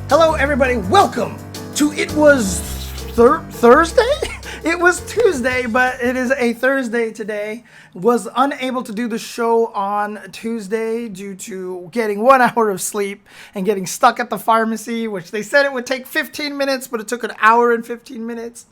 Hello everybody, welcome to It Was Thursday? It was Tuesday, but it is a Thursday today. Was unable to do the show on Tuesday due to getting 1 hour of sleep and getting stuck at the pharmacy, which they said it would take 15 minutes, but it took an hour and 15 minutes.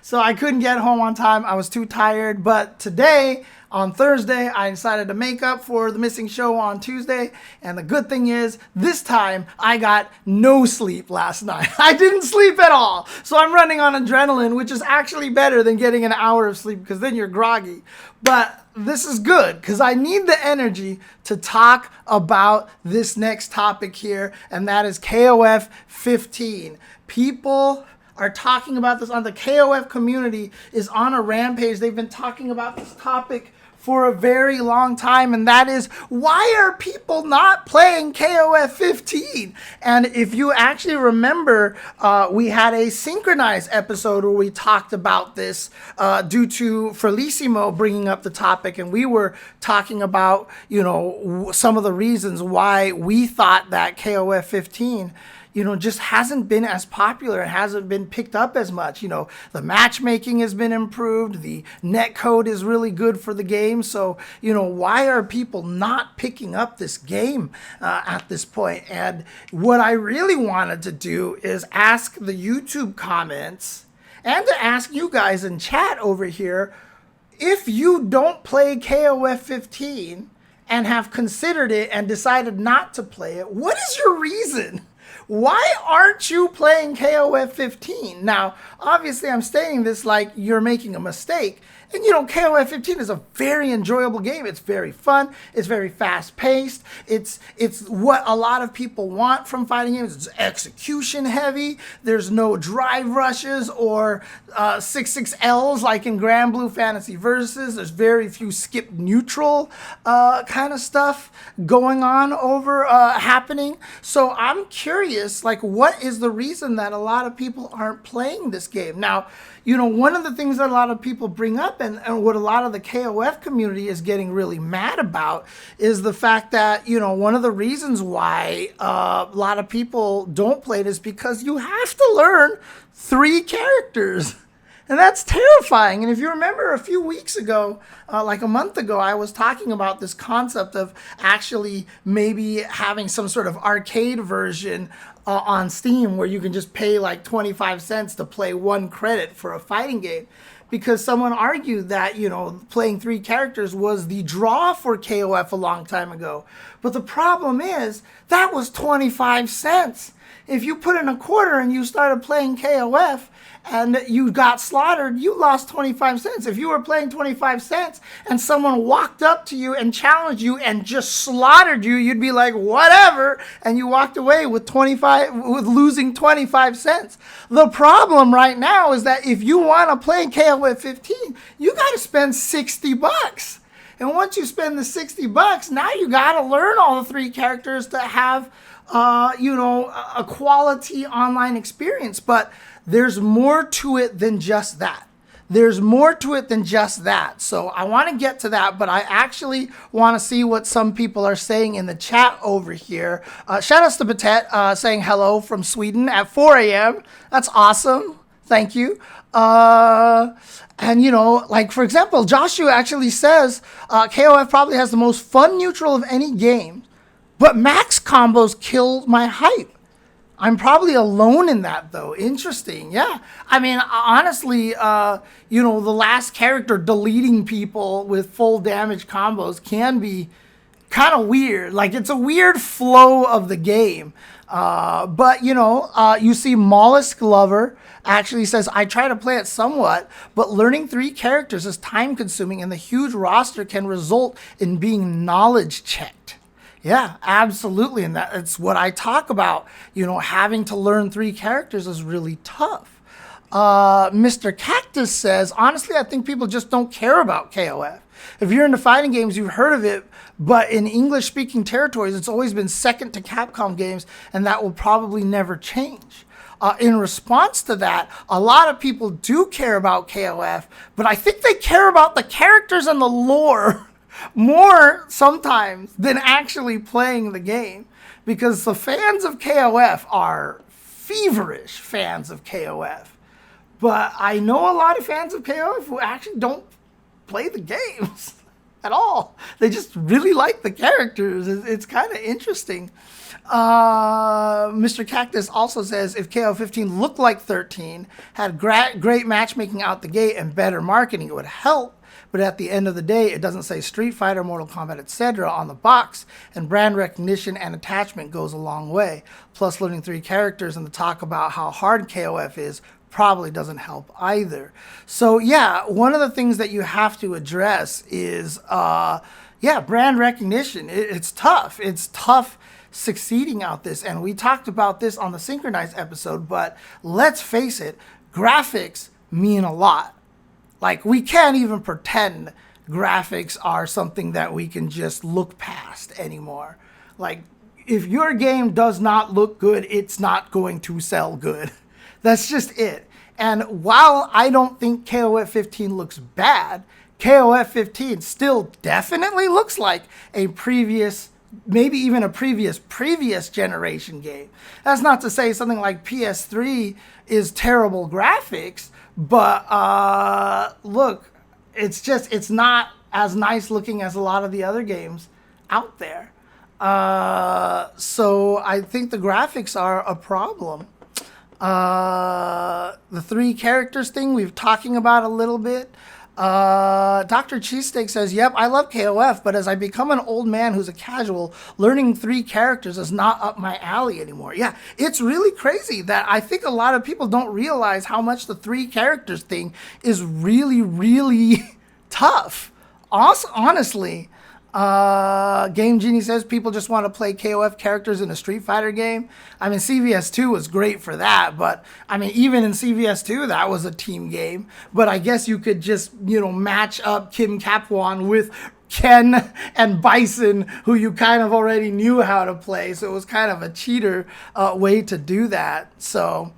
So I couldn't get home on time. I was too tired, but today, on Thursday, I decided to make up for the missing show on Tuesday. And the good thing is, this time, I got no sleep last night. I didn't sleep at all. So I'm running on adrenaline, which is actually better than getting an hour of sleep because then you're groggy. But this is good because I need the energy to talk about this next topic here, and that is KOF 15. People are talking about this on the KOF community is on a rampage. They've been talking about this topic for a very long time, and that is, why are people not playing KOF 15? And if you actually remember, we had a synchronized episode where we talked about this due to Felicimo bringing up the topic, and we were talking about, you know, some of the reasons why we thought that KOF 15 just hasn't been as popular. It hasn't been picked up as much. The matchmaking has been improved. The netcode is really good for the game. So, why are people not picking up this game at this point? And what I really wanted to do is ask the YouTube comments and to ask you guys in chat over here, if you don't play KOF 15 and have considered it and decided not to play it, what is your reason? Why aren't you playing KOF 15? Now, obviously, I'm stating this like you're making a mistake. And, KOF 15 is a very enjoyable game. It's very fun. It's very fast-paced. It's what a lot of people want from fighting games. It's execution heavy. There's no drive rushes or 6-6Ls like in Grand Blue Fantasy Versus. There's very few skip neutral kind of stuff going on happening. So I'm curious, what is the reason that a lot of people aren't playing this game? Now, one of the things that a lot of people bring up and what a lot of the KOF community is getting really mad about is the fact that, one of the reasons why a lot of people don't play it is because you have to learn 3 characters. And that's terrifying. And if you remember a few weeks ago, like a month ago, I was talking about this concept of actually maybe having some sort of arcade version on Steam where you can just pay like 25 cents to play 1 credit for a fighting game. Because someone argued that, playing 3 characters was the draw for KOF a long time ago. But the problem is, that was 25 cents. If you put in a quarter and you started playing KOF and you got slaughtered, you lost 25 cents. If you were playing 25 cents and someone walked up to you and challenged you and just slaughtered you, you'd be like, whatever, and you walked away with losing 25 cents. The problem right now is that if you want to play KOF 15, you got to spend $60. And once you spend the $60, now you got to learn all the 3 characters to have a quality online experience. But there's more to it than just that. There's more to it than just that. So I want to get to that, but I actually want to see what some people are saying in the chat over here. Shout outs to Patet saying hello from Sweden at 4 a.m. That's awesome. Thank you. And, for example, Joshua actually says KOF probably has the most fun neutral of any game, but max combos killed my hype. I'm probably alone in that, though. Interesting. Yeah. I mean, honestly, the last character deleting people with full damage combos can be kind of weird. It's a weird flow of the game. But, you see Mollusk Lover actually says, I try to play it somewhat, but learning 3 characters is time consuming and the huge roster can result in being knowledge checked. Yeah, absolutely. And that's what I talk about. Having to learn 3 characters is really tough. Mr. Cactus says, honestly, I think people just don't care about KOF. If you're into fighting games, you've heard of it, but in English-speaking territories, it's always been second to Capcom games, and that will probably never change. In response to that, a lot of people do care about KOF, but I think they care about the characters and the lore more sometimes than actually playing the game, because the fans of KOF are feverish fans of KOF. But I know a lot of fans of KOF who actually don't play the games at all. They just really like the characters. It's kind of interesting. Mr. Cactus also says if KO15 looked like 13, had great matchmaking out the gate and better marketing, it would help. But at the end of the day, it doesn't say Street Fighter, Mortal Kombat, etc. on the box, and brand recognition and attachment goes a long way. Plus, learning 3 characters and the talk about how hard KOF is probably doesn't help either. So yeah, one of the things that you have to address is, brand recognition. It's tough. It's tough succeeding out this, and we talked about this on the Synchronized episode, but let's face it, graphics mean a lot. Like, we can't even pretend graphics are something that we can just look past anymore. Like, if your game does not look good, it's not going to sell good. That's just it. And while I don't think KOF 15 looks bad, KOF 15 still definitely looks like a previous, maybe even a previous generation game. That's not to say something like PS3 is terrible graphics, but look, it's not as nice looking as a lot of the other games out there. So I think the graphics are a problem. The 3 characters thing we've talking about a little bit. Dr. Cheesesteak says, yep, I love KOF, but as I become an old man who's a casual, learning 3 characters is not up my alley anymore. Yeah, it's really crazy that I think a lot of people don't realize how much the 3 characters thing is really, really tough. Honestly, Game Genie says people just want to play KOF characters in a Street Fighter game. I mean, CVS2 was great for that, but I mean, even in CVS2, that was a team game. But I guess you could just, match up Kim Capwan with Ken and Bison, who you kind of already knew how to play. So it was kind of a cheater way to do that. So,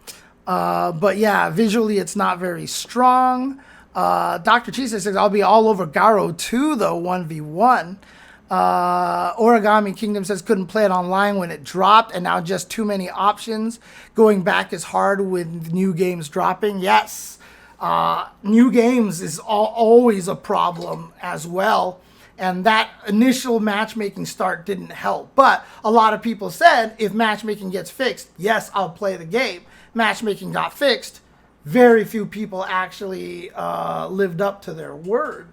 but yeah, visually it's not very strong. Dr. Cheese says, I'll be all over Garo 2, though, 1v1. Origami Kingdom says, couldn't play it online when it dropped, and now just too many options. Going back is hard with new games dropping. Yes, new games is always a problem as well. And that initial matchmaking start didn't help. But a lot of people said, if matchmaking gets fixed, yes, I'll play the game. Matchmaking got fixed. Very few people actually lived up to their word.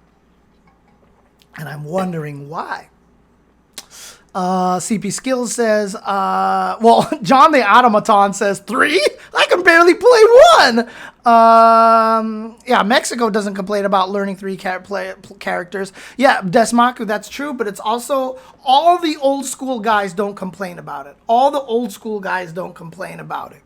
And I'm wondering why. CP Skills says, John the Automaton says 3? I can barely play 1. Yeah, Mexico doesn't complain about learning 3 characters. Yeah, Desmaku, that's true, but it's also all the old school guys don't complain about it. All the old school guys don't complain about it.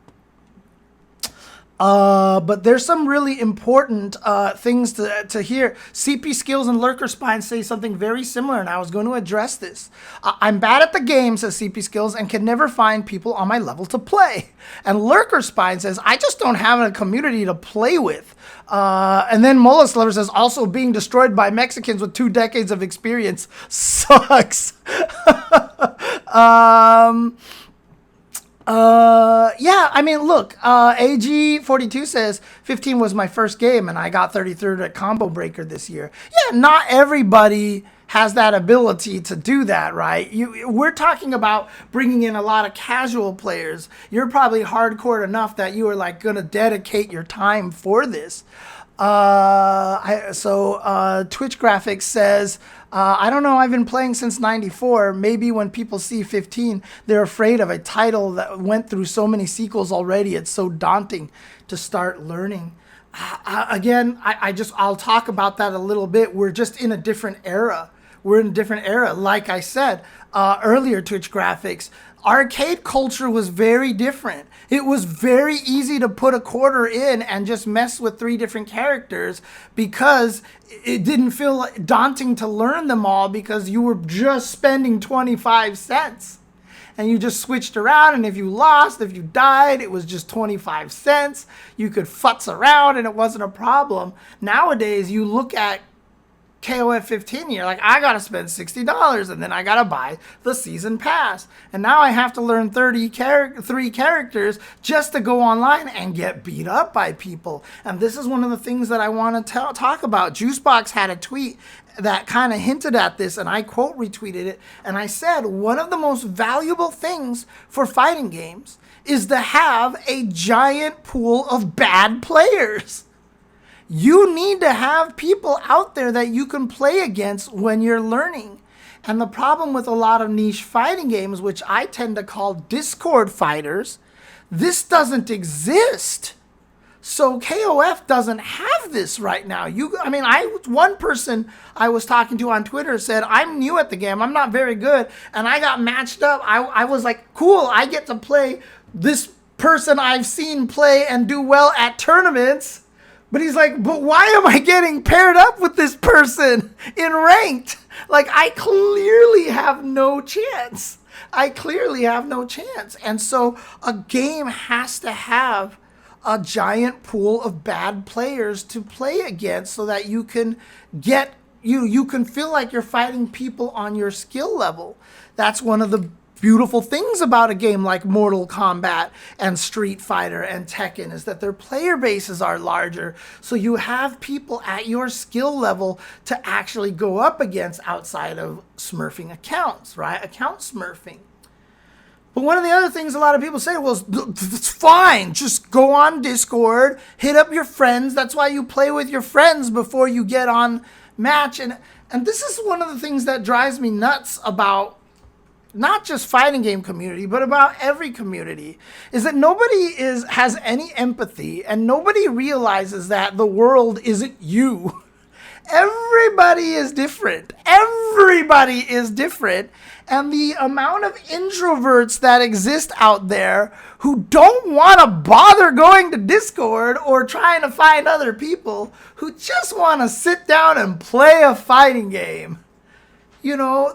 But there's some really important things to hear. CP Skills and Lurker Spine say something very similar, and I was going to address this. I'm bad at the game, says CP Skills, and can never find people on my level to play. And Lurker Spine says, I just don't have a community to play with. And then Molus Lover says, also being destroyed by Mexicans with 2 decades of experience sucks. Yeah, I mean, look, AG42 says 15 was my first game and I got 33rd at Combo Breaker this year. Yeah, not everybody has that ability to do that, right? We're talking about bringing in a lot of casual players. You're probably hardcore enough that you are like going to dedicate your time for this. Twitch Graphics says, I don't know, I've been playing since 94. Maybe when people see 15, they're afraid of a title that went through so many sequels already. It's so daunting to start learning. I'll talk about that a little bit. We're just in a different era. We're in a different era. Like I said earlier, Twitch Graphics, arcade culture was very different. It was very easy to put a quarter in and just mess with 3 different characters because it didn't feel daunting to learn them all because you were just spending 25 cents. And you just switched around, and if you lost, if you died, it was just 25 cents. You could futz around and it wasn't a problem. Nowadays, you look at KOF 15, you're like, I gotta spend $60 and then I gotta buy the season pass. And now I have to learn 3 characters just to go online and get beat up by people. And this is one of the things that I want to talk about. Juicebox had a tweet that kind of hinted at this, and I quote retweeted it. And I said, one of the most valuable things for fighting games is to have a giant pool of bad players. You need to have people out there that you can play against when you're learning. And the problem with a lot of niche fighting games, which I tend to call Discord fighters, this doesn't exist. So KOF doesn't have this right now. One person I was talking to on Twitter said, I'm new at the game, I'm not very good, and I got matched up. I was like, cool, I get to play this person I've seen play and do well at tournaments. But he's like, but why am I getting paired up with this person in ranked? Like, I clearly have no chance. And so a game has to have a giant pool of bad players to play against so that you can get, you can feel like you're fighting people on your skill level. That's one of the beautiful things about a game like Mortal Kombat and Street Fighter and Tekken, is that their player bases are larger, so you have people at your skill level to actually go up against outside of smurfing accounts, right? Account smurfing. But one of the other things a lot of people say, well, it's fine, just go on Discord, hit up your friends. That's why you play with your friends before you get on match. And this is one of the things that drives me nuts about not just fighting game community, but about every community, is that nobody has any empathy, and nobody realizes that the world isn't you. Everybody is different. And the amount of introverts that exist out there who don't want to bother going to Discord or trying to find other people, who just want to sit down and play a fighting game,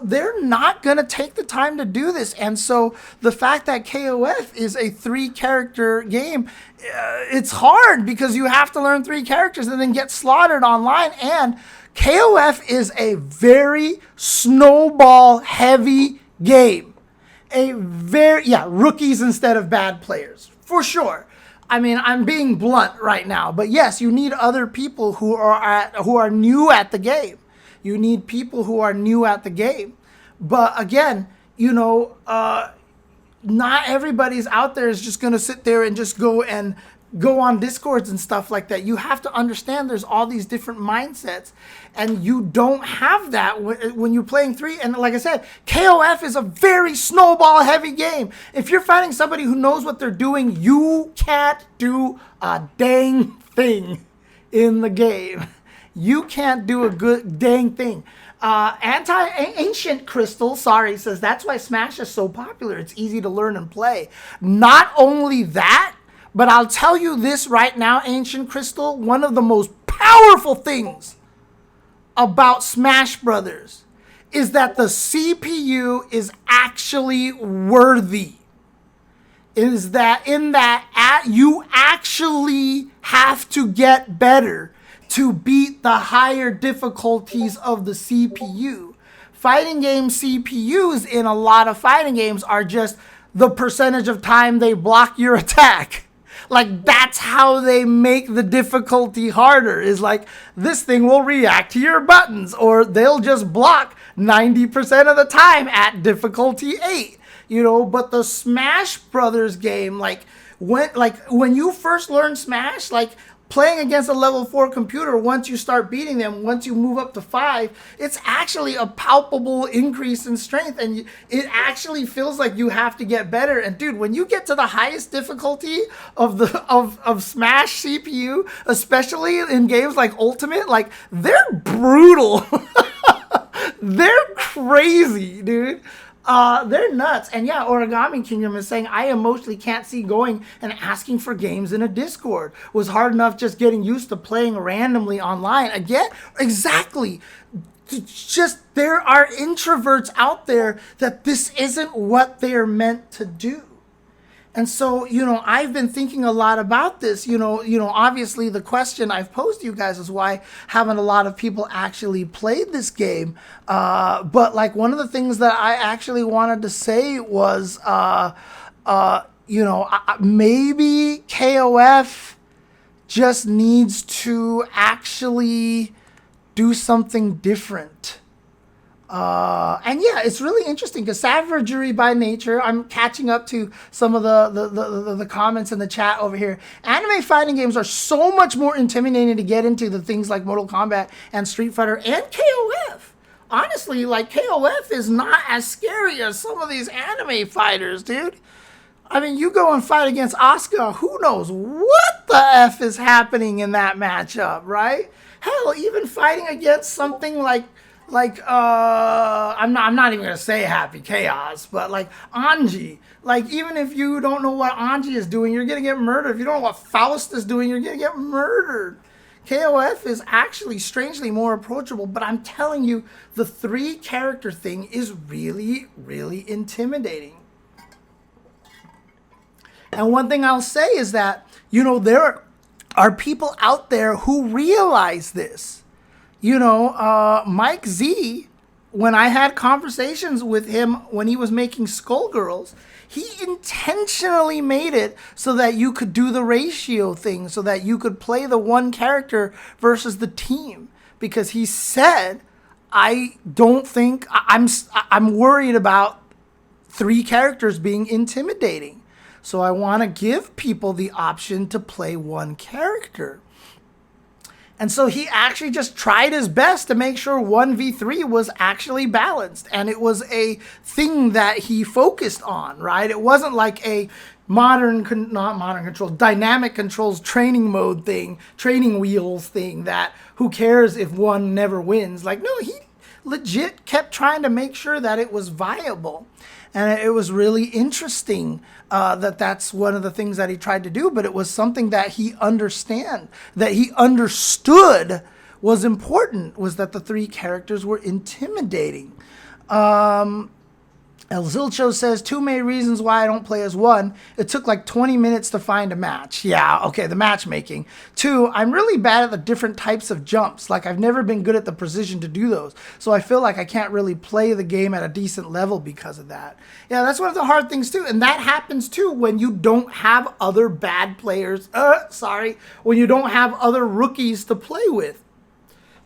they're not going to take the time to do this. And so the fact that KOF is a 3-character game, it's hard because you have to learn 3 characters and then get slaughtered online. And KOF is a very snowball heavy game. Rookies instead of bad players, for sure. I mean, I'm being blunt right now, but yes, you need other people who are new at the game. You need people who are new at the game. But again, not everybody's out there is just going to sit there and just go on Discords and stuff like that. You have to understand there's all these different mindsets, and you don't have that when you're playing 3. And like I said, KOF is a very snowball heavy game. If you're fighting somebody who knows what they're doing, you can't do a dang thing in the game. You can't do a good dang thing. Ancient Crystal, says that's why Smash is so popular. It's easy to learn and play. Not only that, but I'll tell you this right now, Ancient Crystal, one of the most powerful things about Smash Brothers is that the CPU is actually worthy. Is that you actually have to get better to beat the higher difficulties of the CPU. Fighting game CPUs in a lot of fighting games are just the percentage of time they block your attack. Like, that's how they make the difficulty harder, is like, this thing will react to your buttons, or they'll just block 90% of the time at difficulty 8. But the Smash Brothers game, when you first learn Smash, playing against a level 4 computer, once you start beating them, once you move up to 5, it's actually a palpable increase in strength, and it actually feels like you have to get better. And dude, when you get to the highest difficulty of Smash CPU, especially in games like Ultimate, they're brutal. They're crazy, dude. They're nuts. And yeah, Origami Kingdom is saying, I emotionally can't see going and asking for games in a Discord. Was hard enough just getting used to playing randomly online. Again, exactly. Just there are introverts out there that this isn't what they're meant to do. And so, I've been thinking a lot about this. Obviously the question I've posed to you guys is why haven't a lot of people actually played this game? But like one of the things that I actually wanted to say was, maybe KOF just needs to actually do something different. And yeah, it's really interesting because savagery by nature. I'm catching up to some of the comments in the chat over here. Anime fighting games are so much more intimidating to get into than things like Mortal Kombat and Street Fighter and KOF. Honestly, like KOF is not as scary as some of these anime fighters, dude. I mean, you go and fight against Asuka, who knows what the F is happening in that matchup, right? Hell, even fighting against something like I'm not even gonna say Happy Chaos, but like Anji. Like even if you don't know what Anji is doing, you're gonna get murdered. If you don't know what Faust is doing, you're gonna get murdered. KOF is actually strangely more approachable, but I'm telling you, the 3 character thing is really, really intimidating. And one thing I'll say is that, there are people out there who realize this. Mike Z, when I had conversations with him when he was making Skullgirls, he intentionally made it so that you could do the ratio thing, so that you could play the one character versus the team. Because he said, I don't think, I'm worried about 3 characters being intimidating. So I want to give people the option to play one character. And so he actually just tried his best to make sure 1v3 was actually balanced. And it was a thing that he focused on, right? It wasn't like a dynamic controls training mode thing, training wheels thing that who cares if one never wins. Like, no, he legit kept trying to make sure that it was viable. And it was really interesting that's one of the things that he tried to do, but it was something that he understood was important, was that the 3 characters were intimidating. El Zilcho says, 2 main reasons why I don't play as one. It took like 20 minutes to find a match. Yeah, okay, the matchmaking. 2, I'm really bad at the different types of jumps. Like, I've never been good at the precision to do those. So I feel like I can't really play the game at a decent level because of that. Yeah, that's one of the hard things too. And that happens too when you don't have other bad players. When you don't have other rookies to play with.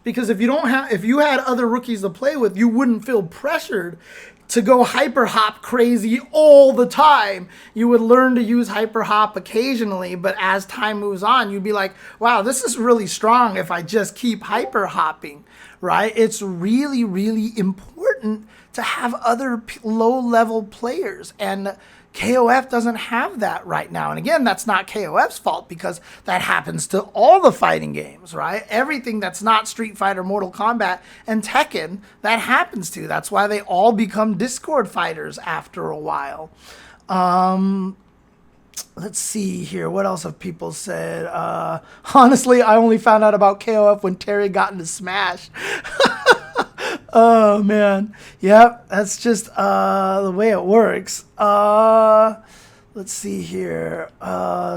Because if you had other rookies to play with, you wouldn't feel pressured to go hyper hop crazy all the time. You would learn to use hyper hop occasionally, but as time moves on, you'd be like, wow, this is really strong if I just keep hyper hopping, right? It's really, really important to have other low level players, and KOF doesn't have that right now. And again, that's not KOF's fault, because that happens to all the fighting games, right? Everything that's not Street Fighter, Mortal Kombat, and Tekken, that happens to. That's why they all become Discord fighters after a while. Let's see here. What else have people said? Honestly, I only found out about KOF when Terry got into Smash. Oh, man. Yep, that's just the way it works. Let's see here.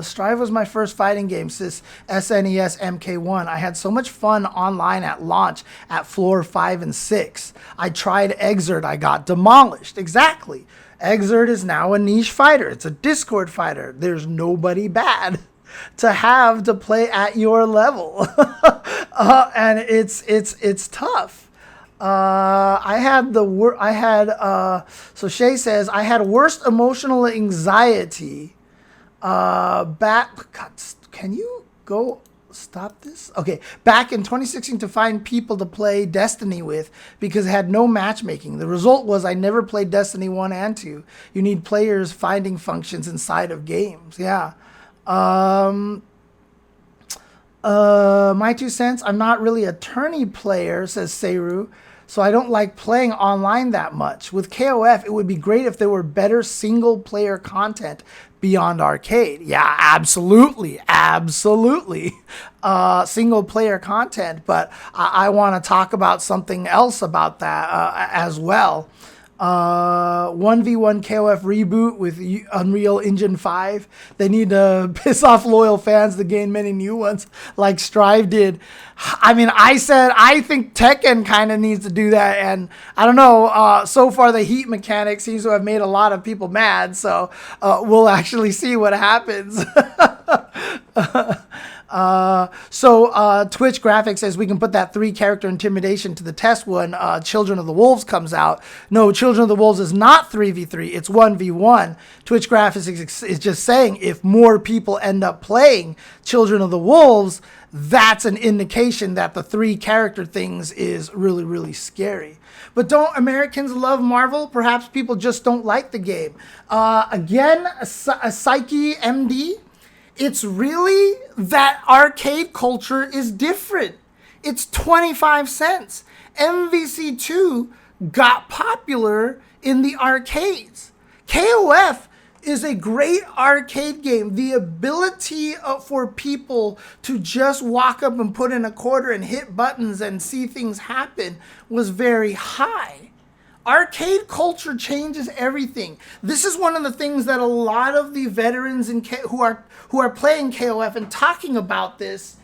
Strive was my first fighting game since SNES MK1. I had so much fun online at launch at floor 5 and 6. I tried Exert. I got demolished. Exactly. Exert is now a niche fighter. It's a Discord fighter. There's nobody bad to have to play at your level. And it's tough. So Shay says, I had worst emotional anxiety, God, can you go stop this? Okay. Back in 2016 to find people to play Destiny with because it had no matchmaking. The result was I never played Destiny 1 and 2. You need players finding functions inside of games. Yeah. My 2 cents, I'm not really a tourney player, says Seru. So I don't like playing online that much. With KOF, it would be great if there were better single-player content beyond arcade. Yeah, absolutely. Single-player content, but I want to talk about something else about that as well. 1v1 KOF reboot with Unreal Engine 5. They need to piss off loyal fans to gain many new ones like Strive did. I mean, I think Tekken kind of needs to do that, and I don't know, so far the heat mechanic seems to have made a lot of people mad, so we'll actually see what happens. Twitch Graphics says we can put that 3-character intimidation to the test when Children of the Wolves comes out. No, Children of the Wolves is not 3v3, it's 1v1. Twitch Graphics is just saying if more people end up playing Children of the Wolves, that's an indication that the 3-character things is really, really scary. But don't Americans love Marvel? Perhaps people just don't like the game. Again, a Psyche MD. It's really that arcade culture is different. It's 25 cents. MVC2 got popular in the arcades. KOF is a great arcade game. The ability for people to just walk up and put in a quarter and hit buttons and see things happen was very high. Arcade culture changes everything. This is one of the things that a lot of the veterans who are playing KOF and talking about this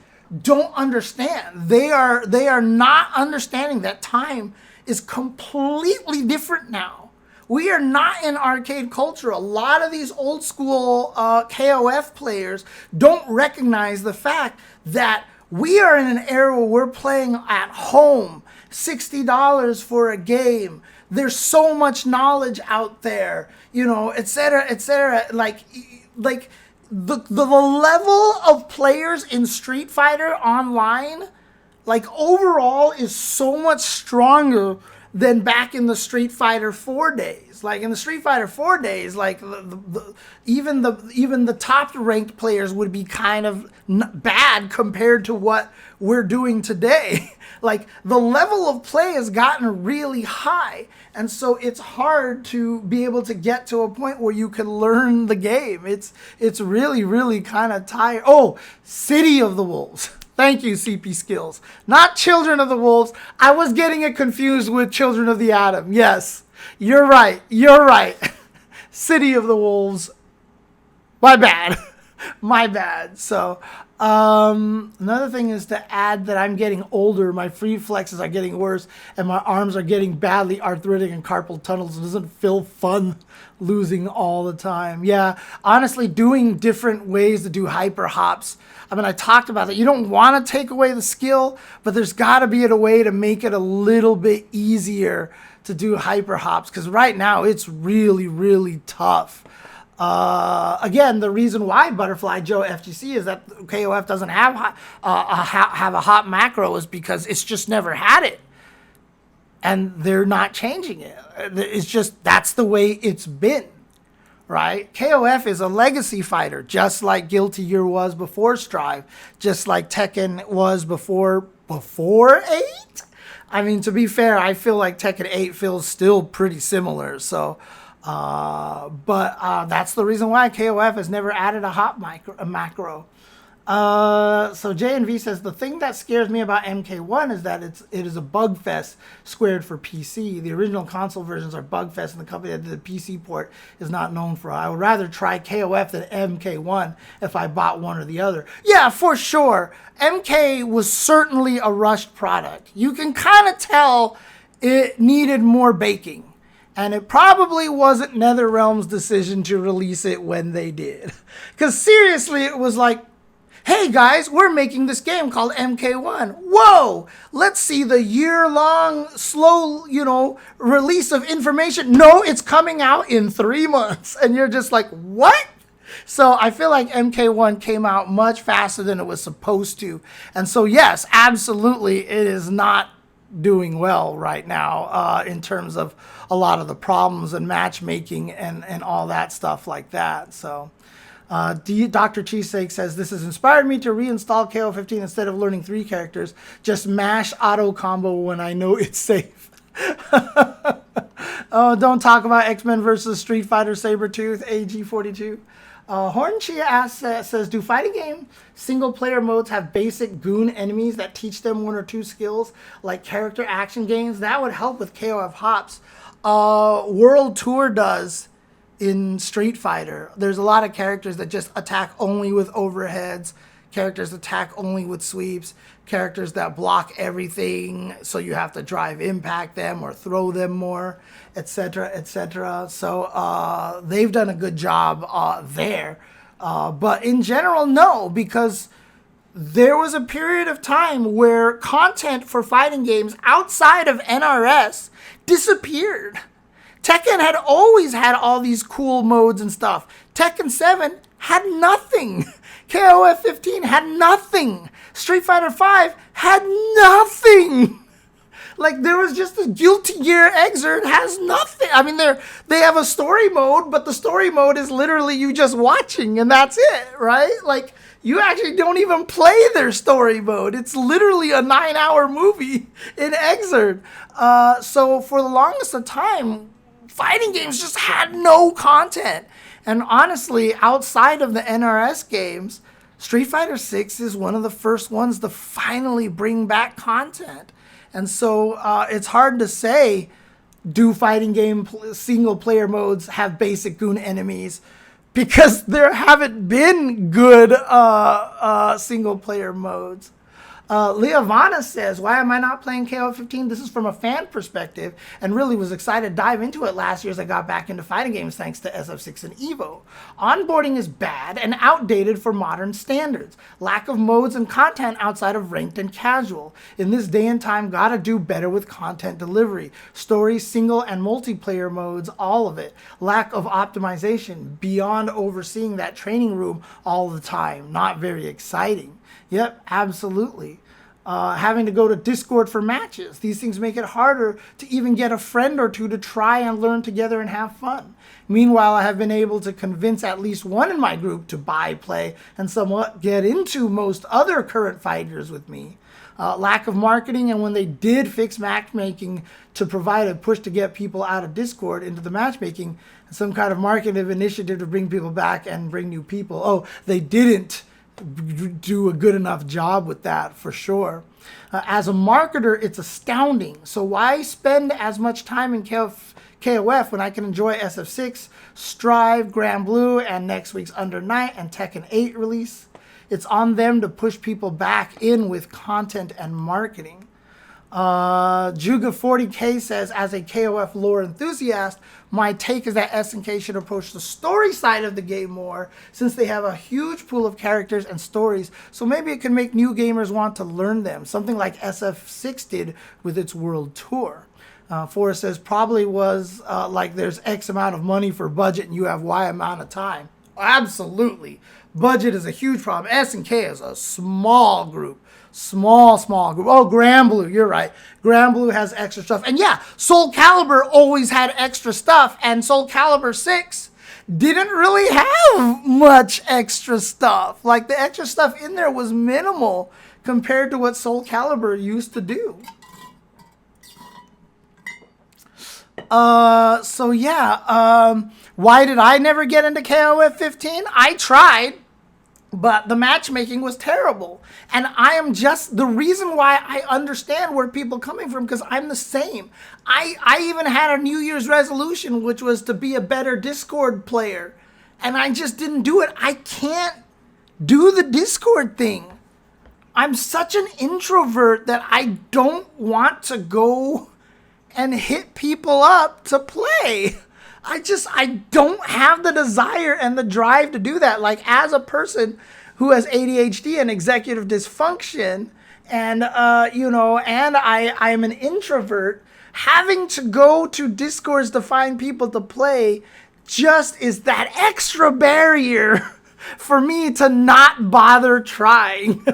don't understand. They are not understanding that time is completely different now. We are not in arcade culture. A lot of these old school KOF players don't recognize the fact that we are in an era where we're playing at home, $60 for a game. There's so much knowledge out there, you know, et cetera, et cetera. Like the level of players in Street Fighter online, like overall, is so much stronger than back in the Street Fighter 4 days. Like in the Street Fighter 4 days, like even the top ranked players would be kind of bad compared to what we're doing today. Like the level of play has gotten really high, and so it's hard to be able to get to a point where you can learn the game. It's really, really kind of tired. Oh, City of the Wolves. Thank you, CP Skills. Not Children of the Wolves. I was getting it confused with Children of the Atom. Yes, you're right. You're right. City of the Wolves. My bad. My bad. So, another thing is to add that I'm getting older. My free flexes are getting worse, and my arms are getting badly arthritic and carpal tunnels. It doesn't feel fun losing all the time. Yeah, honestly, doing different ways to do hyper hops. I mean, I talked about that. You don't want to take away the skill, but there's got to be a way to make it a little bit easier to do hyper hops, because right now it's really, really tough. Again, the reason why Butterfly Joe FGC is that KOF doesn't have a hop macro is because it's just never had it, and they're not changing it. It's just that's the way it's been, right? KOF is a legacy fighter, just like Guilty Gear was before Strive, just like Tekken was before 8. I mean, to be fair, I feel like Tekken 8 feels still pretty similar. So. But that's the reason why KOF has never added a macro. So JNV says, the thing that scares me about MK1 is that it is a bug fest squared for PC. The original console versions are bug fest, and the company that did the PC port is not known for it. I would rather try KOF than MK1 if I bought one or the other. Yeah, for sure. MK was certainly a rushed product. You can kind of tell it needed more baking. And it probably wasn't NetherRealm's decision to release it when they did. Because seriously, it was like, hey guys, we're making this game called MK1. Whoa, let's see the year-long slow, release of information. No, it's coming out in 3 months. And you're just like, what? So I feel like MK1 came out much faster than it was supposed to. And so yes, absolutely, it is not doing well right now in terms of a lot of the problems and matchmaking and all that stuff like that. So Dr. Cheesesteak says, this has inspired me to reinstall KO15 instead of learning 3 characters. Just mash auto combo when I know it's safe. Oh, don't talk about X-Men versus Street Fighter Sabretooth, AG42. Hornchia says, do fighting game single-player modes have basic goon enemies that teach them 1 or 2 skills like character action games? That would help with KOF hops. World Tour does in Street Fighter. There's a lot of characters that just attack only with overheads, characters attack only with sweeps, characters that block everything, so you have to drive impact them or throw them more, etc., etc. So they've done a good job there. But in general, no, because there was a period of time where content for fighting games outside of NRS disappeared. Tekken had always had all these cool modes and stuff. Tekken 7 had nothing. KOF15 had nothing. Street Fighter 5 had nothing. Like, there was just a Guilty Gear Exert has nothing. I mean, they have a story mode, but the story mode is literally you just watching, and that's it, right? Like, you actually don't even play their story mode. It's literally a 9-hour movie in Exert. So for the longest of time, fighting games just had no content. And honestly, outside of the NRS games, Street Fighter 6 is one of the first ones to finally bring back content. And so it's hard to say, do fighting game single player modes have basic goon enemies? Because there haven't been good single player modes. Leovana says, why am I not playing KO15? This is from a fan perspective, and really was excited to dive into it last year as I got back into fighting games thanks to SF6 and Evo. Onboarding is bad and outdated for modern standards. Lack of modes and content outside of ranked and casual. In this day and time, gotta do better with content delivery. Story, single, and multiplayer modes, all of it. Lack of optimization, beyond overseeing that training room all the time. Not very exciting. Yep, absolutely. Having to go to Discord for matches. These things make it harder to even get a friend or two to try and learn together and have fun. Meanwhile, I have been able to convince at least one in my group to buy, play, and somewhat get into most other current fighters with me. Lack of marketing, and when they did fix matchmaking to provide a push to get people out of Discord into the matchmaking, some kind of marketing initiative to bring people back and bring new people. Oh, they didn't do a good enough job with that, for sure. As a marketer, it's astounding. So why spend as much time in KOF when I can enjoy SF6, Strive, Grand Blue, and next week's Under Night and Tekken 8 release? It's on them to push people back in with content and marketing. Juga40K says, as a KOF lore enthusiast, my take is that SNK should approach the story side of the game more, since they have a huge pool of characters and stories, so maybe it can make new gamers want to learn them, something like SF6 did with its world tour. Forrest says, probably was like there's X amount of money for budget and you have Y amount of time. Absolutely. Budget is a huge problem. SNK is a small group. Small group. Oh, Grand Blue, you're right. Grand Blue has extra stuff. And yeah, Soul Calibur always had extra stuff, and Soul Calibur 6 didn't really have much extra stuff. Like, the extra stuff in there was minimal compared to what Soul Calibur used to do. So yeah, why did I never get into KOF 15? I tried, but the matchmaking was terrible. And I am just, the reason why I understand where people are coming from, because I'm the same. I even had a New Year's resolution, which was to be a better Discord player. And I just didn't do it. I can't do the Discord thing. I'm such an introvert that I don't want to go and hit people up to play. I don't have the desire and the drive to do that. Like, as a person who has ADHD and executive dysfunction, and, and I'm an introvert, having to go to Discords to find people to play just is that extra barrier for me to not bother trying.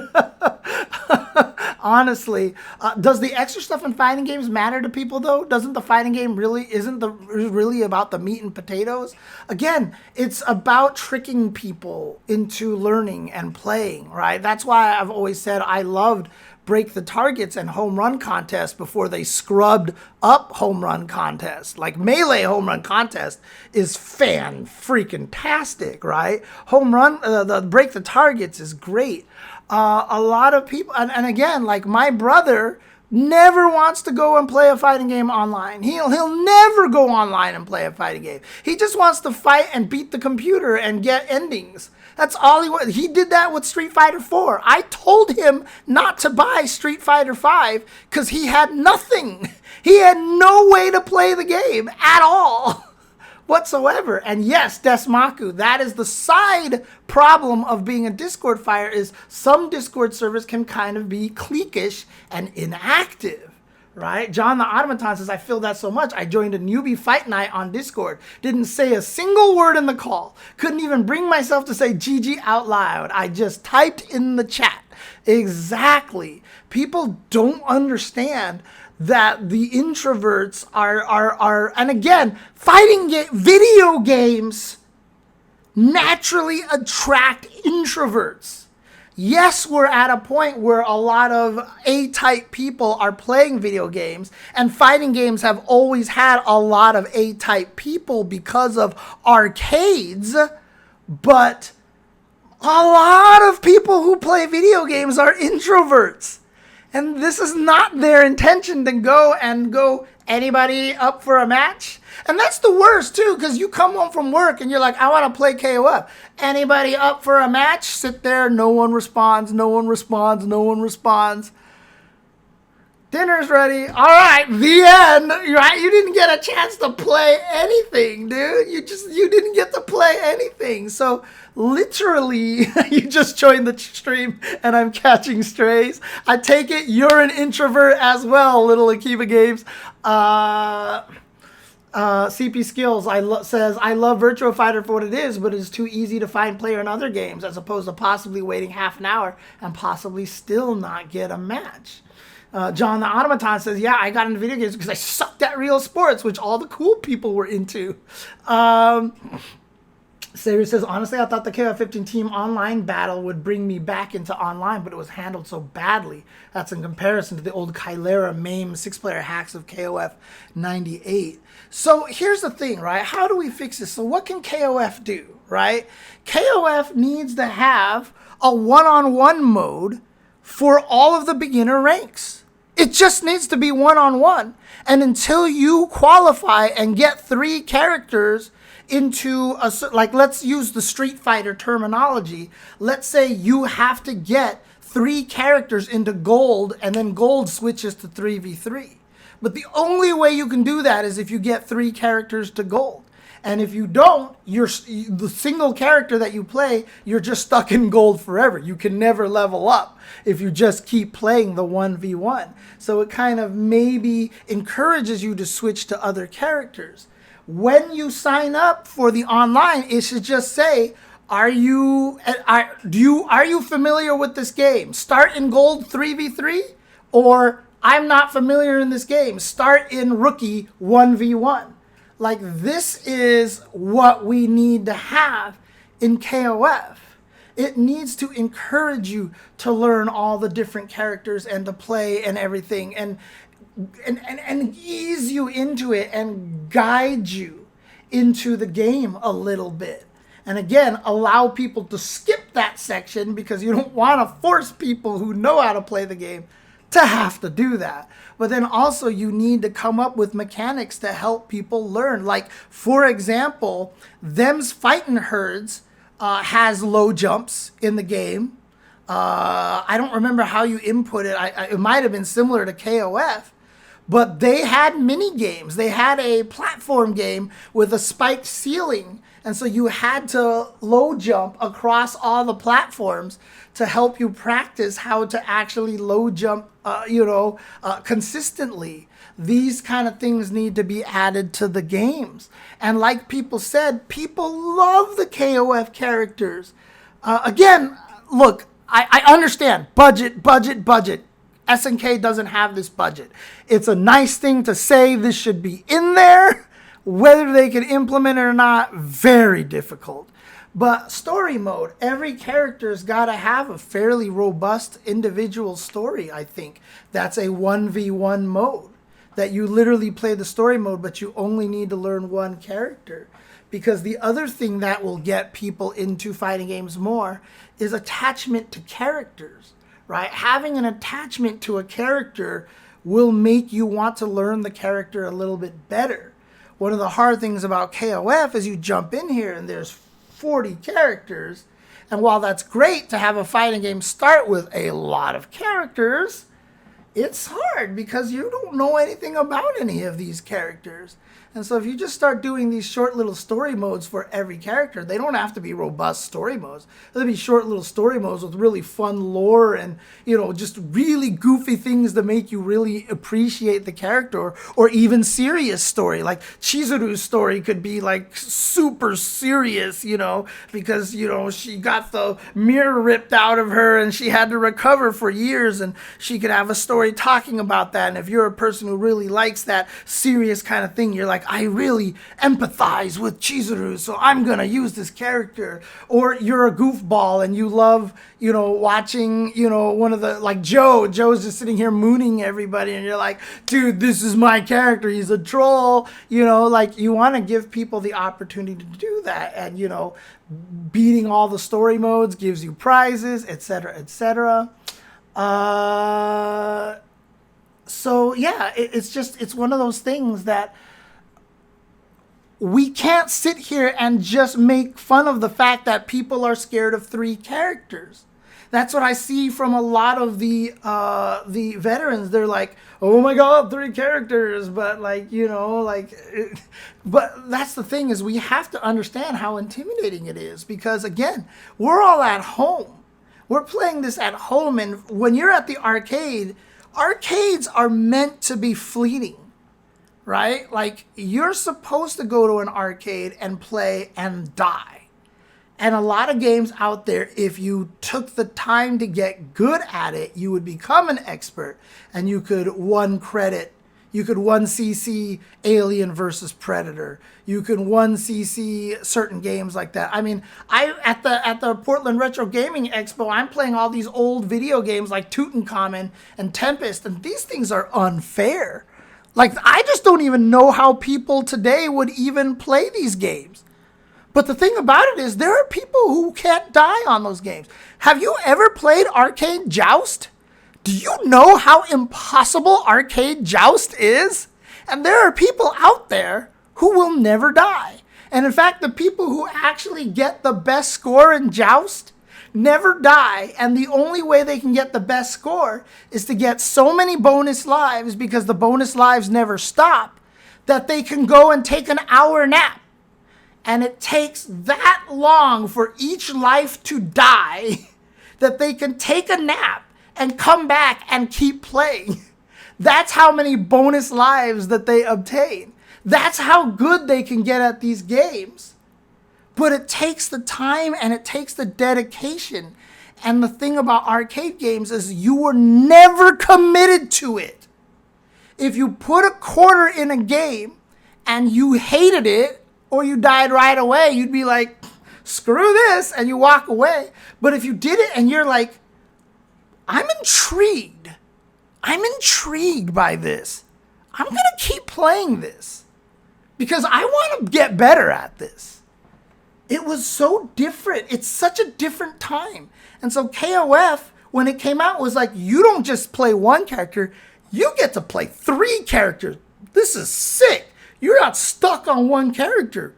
Honestly, does the extra stuff in fighting games matter to people though? Doesn't the fighting game isn't really about the meat and potatoes? Again, it's about tricking people into learning and playing, right? That's why I've always said I loved break the targets and home run contests before they scrubbed up home run contests. Like, melee home run contest is fan-freaking-tastic, right? Home run, the break the targets is great. A lot of people, and again, like my brother never wants to go and play a fighting game online. He'll never go online and play a fighting game. He just wants to fight and beat the computer and get endings. That's all he wants. He did that with Street Fighter 4. I told him not to buy Street Fighter 5 because he had nothing. He had no way to play the game at all whatsoever. And yes, Desmaku, that is the side problem of being a Discord fighter, is some Discord servers can kind of be cliquish and inactive. Right? John the Automaton says, I feel that so much. I joined a newbie fight night on Discord. Didn't say a single word in the call. Couldn't even bring myself to say GG out loud. I just typed in the chat. Exactly. People don't understand that the introverts are and again, video games naturally attract introverts. Yes, we're at a point where a lot of A-type people are playing video games, and fighting games have always had a lot of A-type people because of arcades, but a lot of people who play video games are introverts. And this is not their intention to go, anybody up for a match? And that's the worst, too, because you come home from work and you're like, I want to play KOF. Anybody up for a match? Sit there, no one responds, no one responds, no one responds. Dinner's ready. All right, the end. Right? You didn't get a chance to play anything, dude. You didn't get to play anything. So literally, you just joined the stream and I'm catching strays. I take it you're an introvert as well, Little Akiva Games. CP Skills says, I love Virtua Fighter for what it is, but it's too easy to find player in other games as opposed to possibly waiting half an hour and possibly still not get a match. John the Automaton says, yeah, I got into video games because I sucked at real sports, which all the cool people were into. Sarah says, honestly, I thought the KOF15 team online battle would bring me back into online, but it was handled so badly. That's in comparison to the old Kylera MAME 6-player hacks of KOF 98. So here's the thing, right? How do we fix this? So what can KOF do, right? KOF needs to have a one-on-one mode for all of the beginner ranks. It just needs to be one-on-one. And until you qualify and get 3 characters into let's use the Street Fighter terminology. Let's say you have to get 3 characters into gold, and then gold switches to 3v3. But the only way you can do that is if you get 3 characters to gold. And if you don't, the single character that you play, you're just stuck in gold forever. You can never level up if you just keep playing the 1v1. So it kind of maybe encourages you to switch to other characters. When you sign up for the online, it should just say, are you familiar with this game? Start in gold 3v3, or I'm not familiar in this game. Start in rookie 1v1. Like, this is what we need to have in KOF. It needs to encourage you to learn all the different characters and to play and everything, and ease you into it and guide you into the game a little bit. And again, allow people to skip that section because you don't want to force people who know how to play the game to have to do that. But then also you need to come up with mechanics to help people learn. Like, for example, Them's Fightin' Herds has low jumps in the game. I don't remember how you input it. It might have been similar to KOF. But they had mini games. They had a platform game with a spiked ceiling. And so you had to low jump across all the platforms to help you practice how to actually low jump, consistently. These kind of things need to be added to the games. And like people said, people love the KOF characters. Again, look, I understand. Budget. SNK doesn't have this budget. It's a nice thing to say this should be in there. Whether they can implement it or not, very difficult. But story mode, every character's got to have a fairly robust individual story, I think. That's a 1v1 mode. That you literally play the story mode, but you only need to learn one character. Because the other thing that will get people into fighting games more is attachment to characters. Right? Having an attachment to a character will make you want to learn the character a little bit better. One of the hard things about KOF is you jump in here and there's 40 characters. And while that's great to have a fighting game start with a lot of characters, it's hard because you don't know anything about any of these characters. And so if you just start doing these short little story modes for every character, they don't have to be robust story modes. They'll be short little story modes with really fun lore and, you know, just really goofy things to make you really appreciate the character, or even serious story. Like Chizuru's story could be like super serious, you know, because, you know, she got the mirror ripped out of her and she had to recover for years, and she could have a story talking about that. And if you're a person who really likes that serious kind of thing, you're like, I really empathize with Chizuru, so I'm gonna use this character. Or you're a goofball and you love, you know, watching, you know, one of the, like Joe's just sitting here mooning everybody, and you're like, dude, this is my character, he's a troll, you know, like you want to give people the opportunity to do that. And, you know, beating all the story modes gives you prizes, etc., etc. So yeah, it's one of those things that we can't sit here and just make fun of the fact that people are scared of 3 characters. That's what I see from a lot of the veterans. They're like, oh my God, 3 characters. But like, you know, like, but that's the thing, is we have to understand how intimidating it is, because again, we're all at home. We're playing this at home. And when you're at the arcade, arcades are meant to be fleeting. Right? Like, you're supposed to go to an arcade and play and die. And a lot of games out there, if you took the time to get good at it, you would become an expert, and you could 1-credit. You could 1cc Alien versus Predator. You could 1cc certain games like that. I mean, at the Portland Retro Gaming Expo, I'm playing all these old video games like Tutankhamun and Tempest, and these things are unfair. Like, I just don't even know how people today would even play these games. But the thing about it is, there are people who can't die on those games. Have you ever played Arcade Joust? Do you know how impossible Arcade Joust is? And there are people out there who will never die. And in fact, the people who actually get the best score in Joust never die, and the only way they can get the best score is to get so many bonus lives, because the bonus lives never stop, that they can go and take an hour nap. And it takes that long for each life to die that they can take a nap and come back and keep playing. That's how many bonus lives that they obtain. That's how good they can get at these games. But it takes the time and it takes the dedication. And the thing about arcade games is you were never committed to it. If you put a quarter in a game and you hated it, or you died right away, you'd be like, screw this, and you walk away. But if you did it and you're like, I'm intrigued by this, I'm going to keep playing this because I want to get better at this. It was so different. It's such a different time. And so KOF, when it came out, was like, you don't just play 1 character, you get to play 3 characters. This is sick. You're not stuck on 1 character.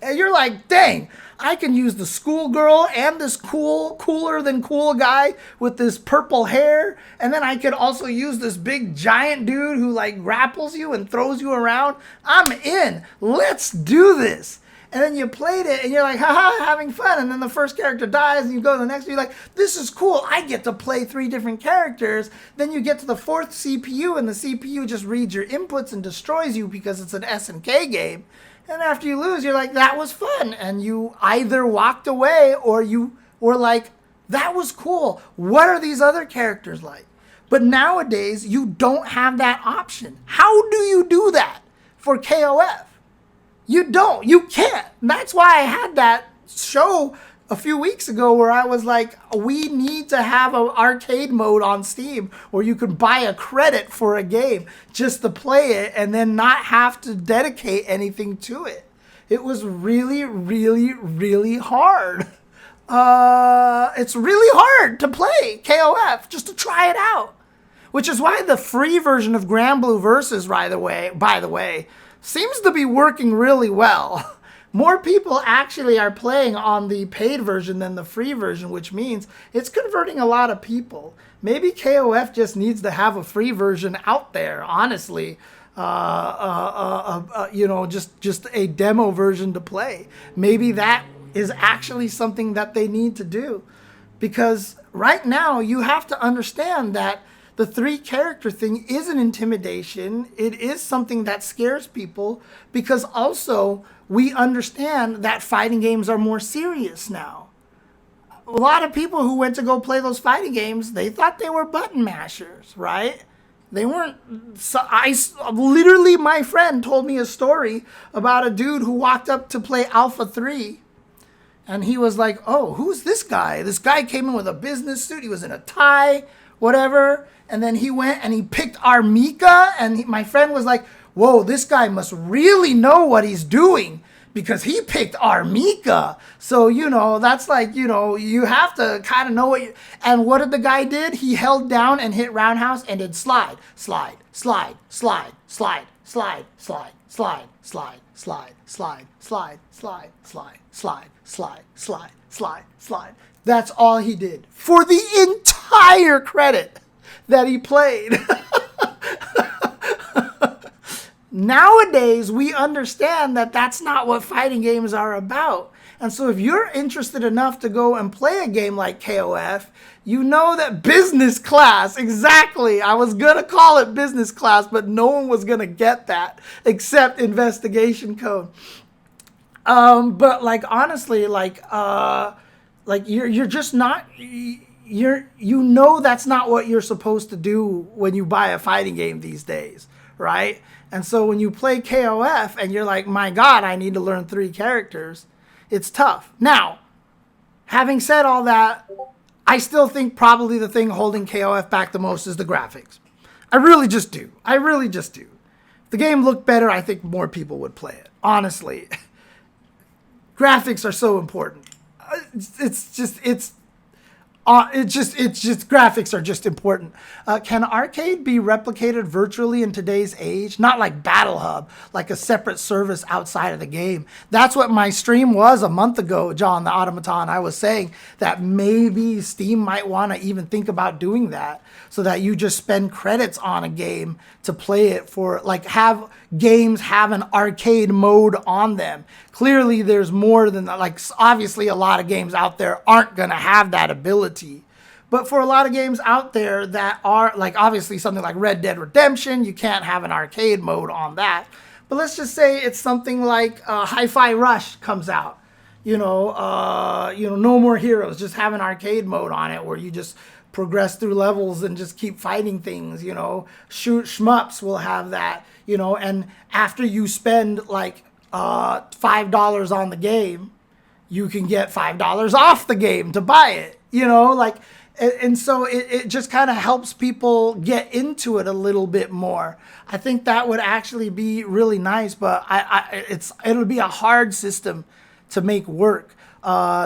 And you're like, dang, I can use the schoolgirl and this cooler than cool guy with this purple hair. And then I could also use this big giant dude who like grapples you and throws you around. I'm in. Let's do this. And then you played it and you're like, haha, having fun. And then the first character dies and you go to the next one. You're like, this is cool. I get to play 3 different characters. Then you get to the 4th CPU and the CPU just reads your inputs and destroys you because it's an SNK game. And after you lose, you're like, that was fun. And you either walked away or you were like, that was cool. What are these other characters like? But nowadays, you don't have that option. How do you do that for KOF? You don't. You can't. And that's why I had that show a few weeks ago where I was like, we need to have an arcade mode on Steam where you could buy a credit for a game just to play it and then not have to dedicate anything to it. It was really, really, really hard. It's really hard to play KOF just to try it out. which is why the free version of Granblue Versus, by the way, seems to be working really well. More people actually are playing on the paid version than the free version, which means it's converting a lot of people. Maybe KOF just needs to have a free version out there, honestly. You know, just a demo version to play. Maybe that is actually something that they need to do. Because right now, you have to understand that the 3-character thing is an intimidation. It is something that scares people, because also we understand that fighting games are more serious now. A lot of people who went to go play those fighting games, they thought they were button mashers, right? They weren't. So literally, my friend told me a story about a dude who walked up to play Alpha 3. And he was like, oh, who's this guy? This guy came in with a business suit. He was in a tie, whatever. And then he went and he picked Armika. And my friend was like, whoa, this guy must really know what he's doing, because he picked Armika. So, you know, that's like, you know, you have to kind of know what you... And what did the guy did? He held down and hit roundhouse and did slide, slide, slide, slide, slide, slide, slide, slide, slide, slide, slide, slide, slide, slide, slide, slide, slide, slide, slide. That's all he did for the entire credit that he played. Nowadays, we understand that that's not what fighting games are about. And so if you're interested enough to go and play a game like KOF, you know that business class, exactly. I was going to call it business class, but no one was going to get that except investigation code. But like, honestly, like you're just not, you know, that's not what you're supposed to do when you buy a fighting game these days, right? And so when you play KOF and you're like, my God, I need to learn 3 characters, it's tough. Now, having said all that, I still think probably the thing holding KOF back the most is the graphics. I really just do. I really just do. If the game looked better, I think more people would play it. Honestly. Graphics are so important. Graphics are just important. Can arcade be replicated virtually in today's age? Not like Battle Hub, like a separate service outside of the game. That's what my stream was a month ago, John the Automaton. I was saying that maybe Steam might want to even think about doing that, so that you just spend credits on a game to play it for, like, have games have an arcade mode on them. Clearly there's more than that. Like, obviously a lot of games out there aren't going to have that ability. But for a lot of games out there that are, like, obviously something like Red Dead Redemption, you can't have an arcade mode on that. But let's just say it's something like Hi-Fi Rush comes out. No More Heroes, just have an arcade mode on it where you just progress through levels and just keep fighting things, Shoot Shmups will have that, and after you spend like $5 on the game, you can get $5 off the game to buy it, and so it just kind of helps people get into it a little bit more. I think that would actually be really nice, but it'll be a hard system to make work.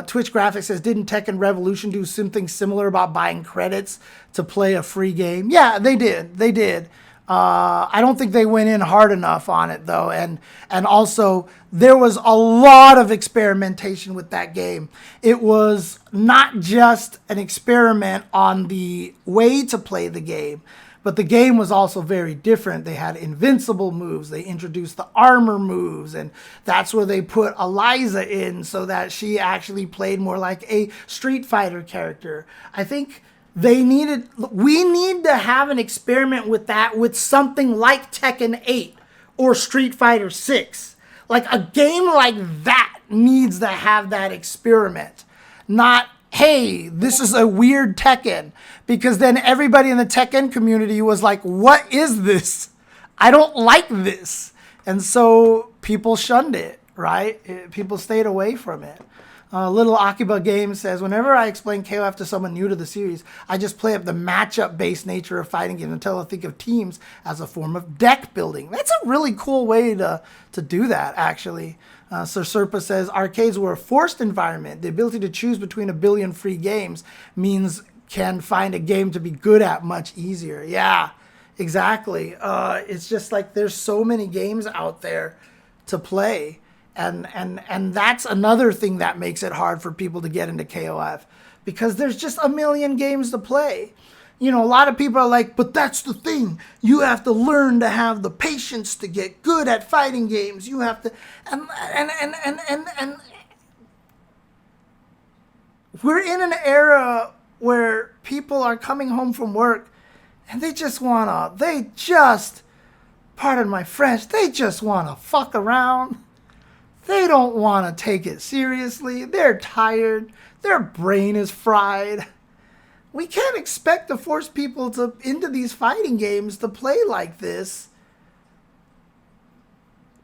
Twitch Graphics says, didn't Tekken Revolution do something similar about buying credits to play a free game? Yeah, they did. I don't think they went in hard enough on it, though. And also, there was a lot of experimentation with that game. It was not just an experiment on the way to play the game, but the game was also very different. They had invincible moves. They introduced the armor moves, and that's where they put Eliza in so that she actually played more like a Street Fighter character. I think we need to have an experiment with that, with something like Tekken 8 or Street Fighter 6. Like, a game like that needs to have that experiment. Not, hey, this is a weird Tekken. Because then everybody in the Tekken community was like, what is this? I don't like this. And so people shunned it, right? People stayed away from it. Little Akiba Game says, whenever I explain KOF to someone new to the series, I just play up the matchup-based nature of fighting games until I think of teams as a form of deck building. That's a really cool way to do that, actually. Sir Serpa says, arcades were a forced environment. The ability to choose between a billion free games means can find a game to be good at much easier. Yeah, exactly. It's just like there's so many games out there to play. And that's another thing that makes it hard for people to get into KOF, because there's just a million games to play. You know, a lot of people are like, but that's the thing. You have to learn to have the patience to get good at fighting games. You have to, and we're in an era where people are coming home from work and pardon my French, they just wanna fuck around. They don't wanna take it seriously. They're tired. Their brain is fried. We can't expect to force people into these fighting games to play like this,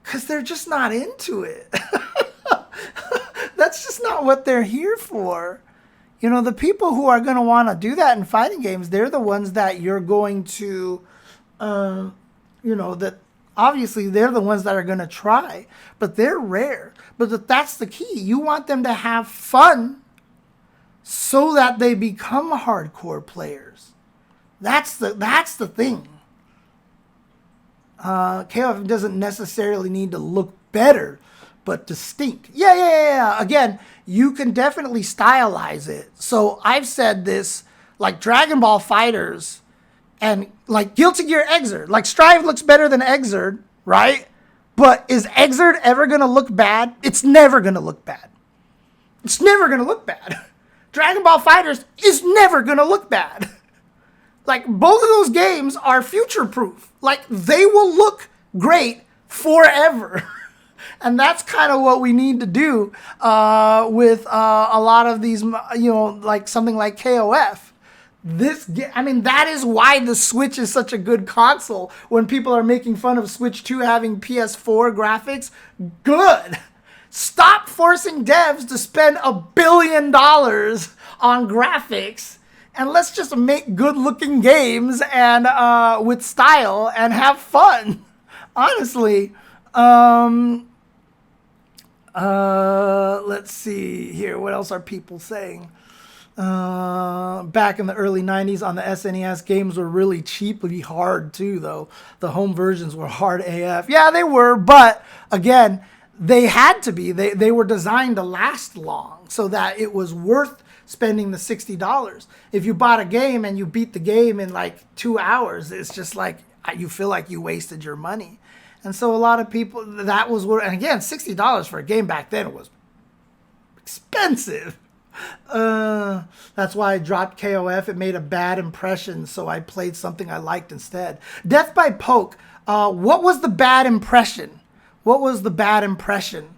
because they're just not into it. That's just not what they're here for. You know, the people who are going to want to do that in fighting games, they're the ones that you're going to, that obviously they're the ones that are going to try, but they're rare. But that's the key. You want them to have fun so that they become hardcore players. That's the thing. KOF doesn't necessarily need to look better, but distinct. Yeah. Again, you can definitely stylize it. So I've said this, like Dragon Ball Fighters and like Guilty Gear Xrd. Like Strive looks better than Xrd, right? But is Xrd ever going to look bad? It's never going to look bad. It's never going to look bad. Dragon Ball Fighters is never going to look bad. Like, both of those games are future-proof. Like, they will look great forever. And that's kind of what we need to do with a lot of these, like something like KOF. That is why the Switch is such a good console. When people are making fun of Switch 2 having PS4 graphics, good. Stop forcing devs to spend $1 billion on graphics, and let's just make good-looking games and with style and have fun. Honestly, let's see here. What else are people saying? Back in the early 90s on the SNES, games were really cheaply hard too, though. The home versions were hard AF. Yeah, they were, but again, they had to be. They were designed to last long so that it was worth spending the $60. If you bought a game and you beat the game in like 2 hours, it's just like you feel like you wasted your money. And so a lot of people, that was where, and again, $60 for a game back then was expensive. That's why I dropped KOF. It made a bad impression, so I played something I liked instead. Death by Poke. What was the bad impression? What was the bad impression?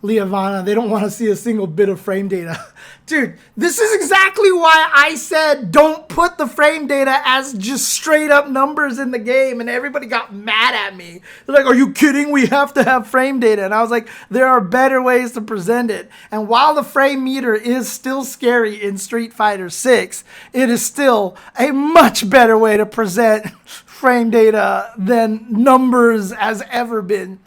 Leovana, they don't want to see a single bit of frame data. Dude, this is exactly why I said don't put the frame data as just straight up numbers in the game, and everybody got mad at me. They're like, are you kidding? We have to have frame data. And I was like, there are better ways to present it. And while the frame meter is still scary in Street Fighter 6, it is still a much better way to present frame data than numbers has ever been.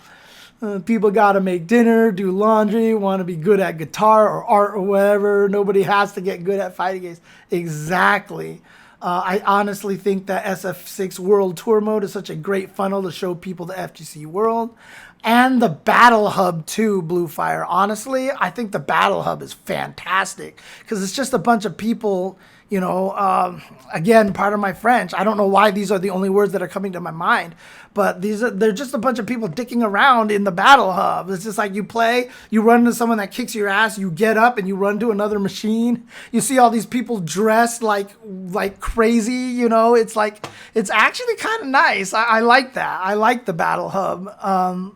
People got to make dinner, do laundry, want to be good at guitar or art or whatever. Nobody has to get good at fighting games. Exactly. I honestly think that SF6 World Tour Mode is such a great funnel to show people the FGC world. And the Battle Hub too, Blue Fire. Honestly, I think the Battle Hub is fantastic because it's just a bunch of people, again, pardon my French. I don't know why these are the only words that are coming to my mind, but they're just a bunch of people dicking around in the Battle Hub. It's just like you play, you run into someone that kicks your ass, you get up and you run to another machine. You see all these people dressed like crazy, it's like, it's actually kind of nice. I like that. I like the Battle Hub.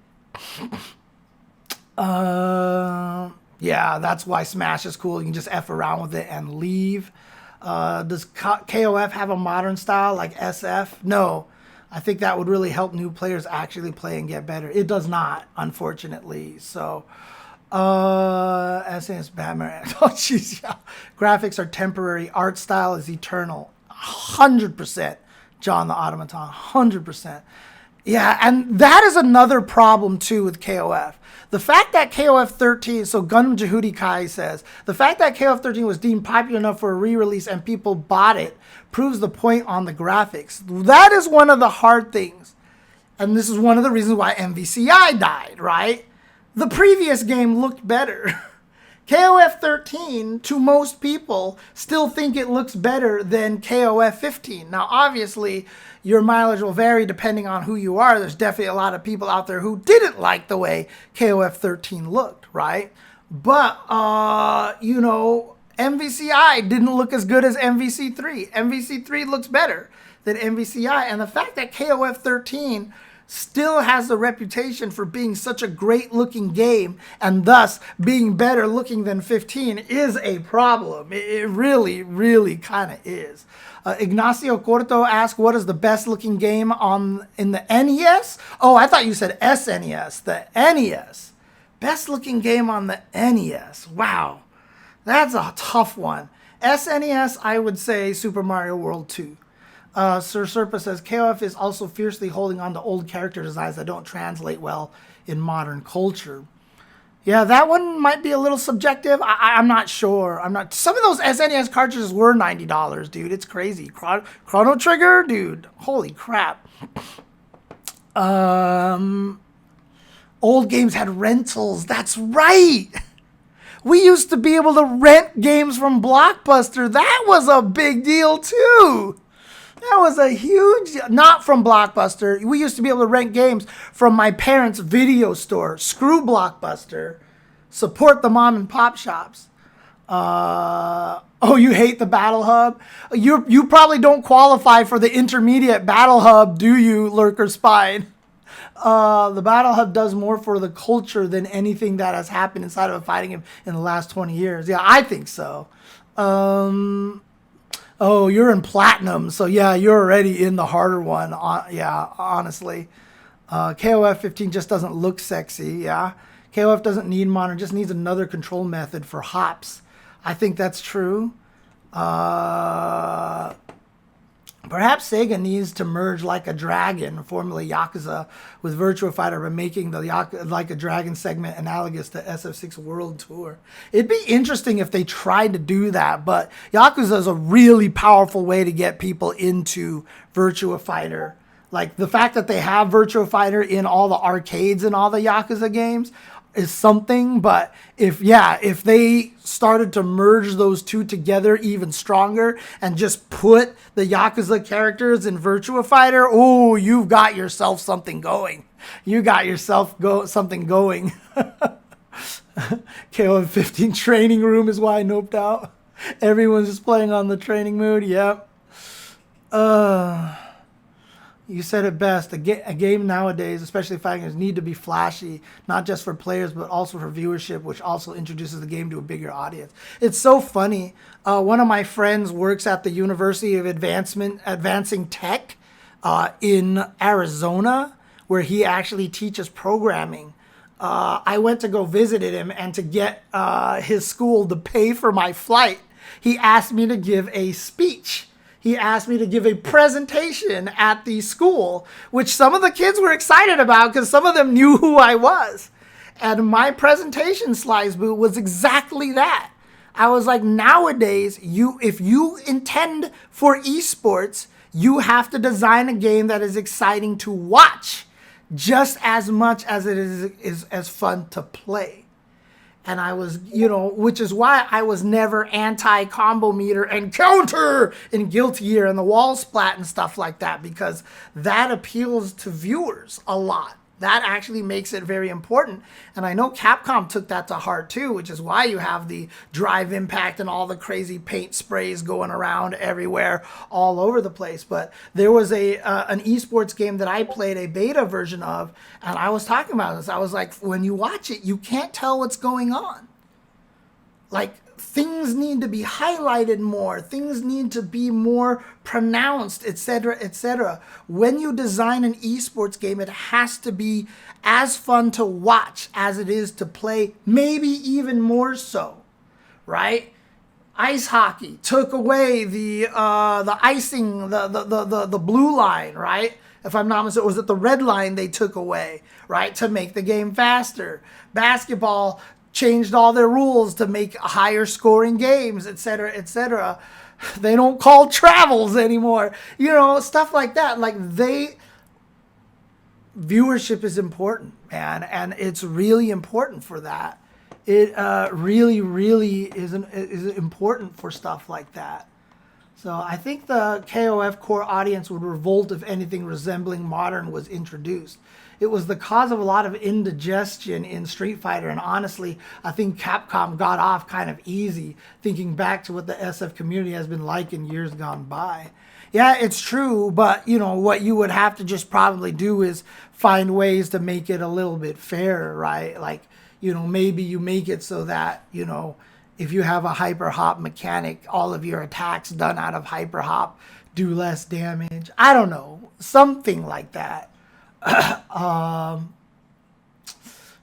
Yeah, that's why Smash is cool. You can just F around with it and leave. Does KOF have a modern style like SF? No. I think that would really help new players actually play and get better. It does not, unfortunately. So, SNS Batman. Oh, jeez, yeah. Graphics are temporary. Art style is eternal. 100%. John the Automaton, 100%. Yeah, and that is another problem too with KOF. The fact that KOF 13, so Gundam Jehudi Kai says, the fact that KOF 13 was deemed popular enough for a re-release and people bought it proves the point on the graphics. That is one of the hard things. And this is one of the reasons why MVCI died, right? The previous game looked better. KOF 13, to most people, still think it looks better than KOF 15. Now, obviously, your mileage will vary depending on who you are. There's definitely a lot of people out there who didn't like the way KOF 13 looked, right? But, you know, MVCI didn't look as good as MVC3. MVC3 looks better than MVCI. And the fact that KOF 13 still has the reputation for being such a great looking game and thus being better looking than 15 is a problem. It really, really kind of is. Ignacio Corto asked, what is the best looking game in the NES? Oh, I thought you said SNES. The NES. Best looking game on the NES. Wow. That's a tough one. SNES, I would say Super Mario World 2. Sir Serpa says, KOF is also fiercely holding on to old character designs that don't translate well in modern culture. Yeah, that one might be a little subjective. I'm not sure. Some of those SNES cartridges were $90, dude. It's crazy. Chrono Trigger, dude. Holy crap. Old games had rentals. That's right. We used to be able to rent games from Blockbuster. That was a big deal, too. That was a huge, not from Blockbuster. We used to be able to rent games from my parents' video store. Screw Blockbuster. Support the mom and pop shops. Oh, you hate the Battle Hub? You probably don't qualify for the intermediate Battle Hub, do you, Lurker Spine? The Battle Hub does more for the culture than anything that has happened inside of a fighting game in the last 20 years. Yeah, I think so. Oh, you're in Platinum, so yeah, you're already in the harder one. Yeah, honestly. KOF 15 just doesn't look sexy, yeah. KOF doesn't need modern, just needs another control method for hops. I think that's true. Perhaps Sega needs to merge Like a Dragon, formerly Yakuza, with Virtua Fighter by making the Like a Dragon segment analogous to SF6 World Tour. It'd be interesting if they tried to do that, but Yakuza is a really powerful way to get people into Virtua Fighter. Like, the fact that they have Virtua Fighter in all the arcades and all the Yakuza games is something, but if they started to merge those two together even stronger and just put the Yakuza characters in Virtua Fighter, oh, you've got yourself something going. You got yourself something going. KOF 15 training room is why I noped out. Everyone's just playing on the training mood. Yep. You said it best. A game nowadays, especially fighting games, need to be flashy, not just for players, but also for viewership, which also introduces the game to a bigger audience. It's so funny. One of my friends works at the University of Advancing Tech in Arizona, where he actually teaches programming. I went to go visit him, and to get his school to pay for my flight, he asked me to give a speech. He asked me to give a presentation at the school, which some of the kids were excited about because some of them knew who I was. And my presentation, Slice Boot, was exactly that. I was like, nowadays, if you intend for esports, you have to design a game that is exciting to watch just as much as it is as fun to play. And I was, which is why I was never anti-combo meter and counter in Guilty Gear and the wall splat and stuff like that, because that appeals to viewers a lot. That actually makes it very important. And I know Capcom took that to heart too, which is why you have the drive impact and all the crazy paint sprays going around everywhere, all over the place. But there was an esports game that I played a beta version of, and I was talking about this. I was like, when you watch it, you can't tell what's going on. Like, things need to be highlighted more. Things need to be more pronounced, etc., etc. When you design an esports game, it has to be as fun to watch as it is to play, maybe even more so, right? Ice hockey took away the icing, the blue line, right? if I'm not mistaken. Or was it the red line they took away, right, to make the game faster? Basketball changed all their rules to make higher scoring games, etc., etc. They don't call travels anymore. You know, stuff like that. Like, viewership is important, man, and it's really important for that. It really, really is important for stuff like that. So I think the KOF core audience would revolt if anything resembling modern was introduced. It was the cause of a lot of indigestion in Street Fighter, and honestly, I think Capcom got off kind of easy, thinking back to what the SF community has been like in years gone by. Yeah, it's true, but, you know, what you would have to just probably do is find ways to make it a little bit fairer, right? Like, you know, maybe you make it so that, you know, if you have a hyper hop mechanic, all of your attacks done out of hyper hop do less damage. I don't know, something like that.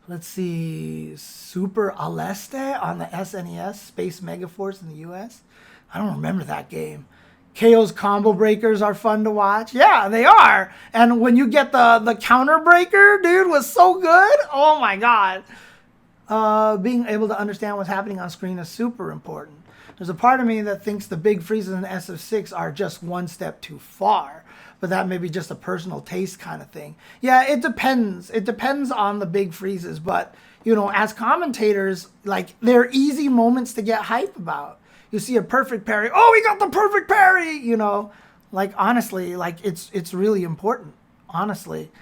Let's see, Super Aleste on the SNES, Space Megaforce in the US. I don't remember that game. KO's combo breakers are fun to watch. Yeah, they are. And when you get the counter breaker, dude, was so good. Oh my God. Being able to understand what's happening on screen is super important. There's a part of me that thinks the big freezes in SF6 are just one step too far. But that may be just a personal taste kind of thing. Yeah, it depends. It depends on the big freezes. But, you know, as commentators, like, they're easy moments to get hype about. You see a perfect parry. Oh, we got the perfect parry! You know, like, honestly, like, it's really important. Honestly.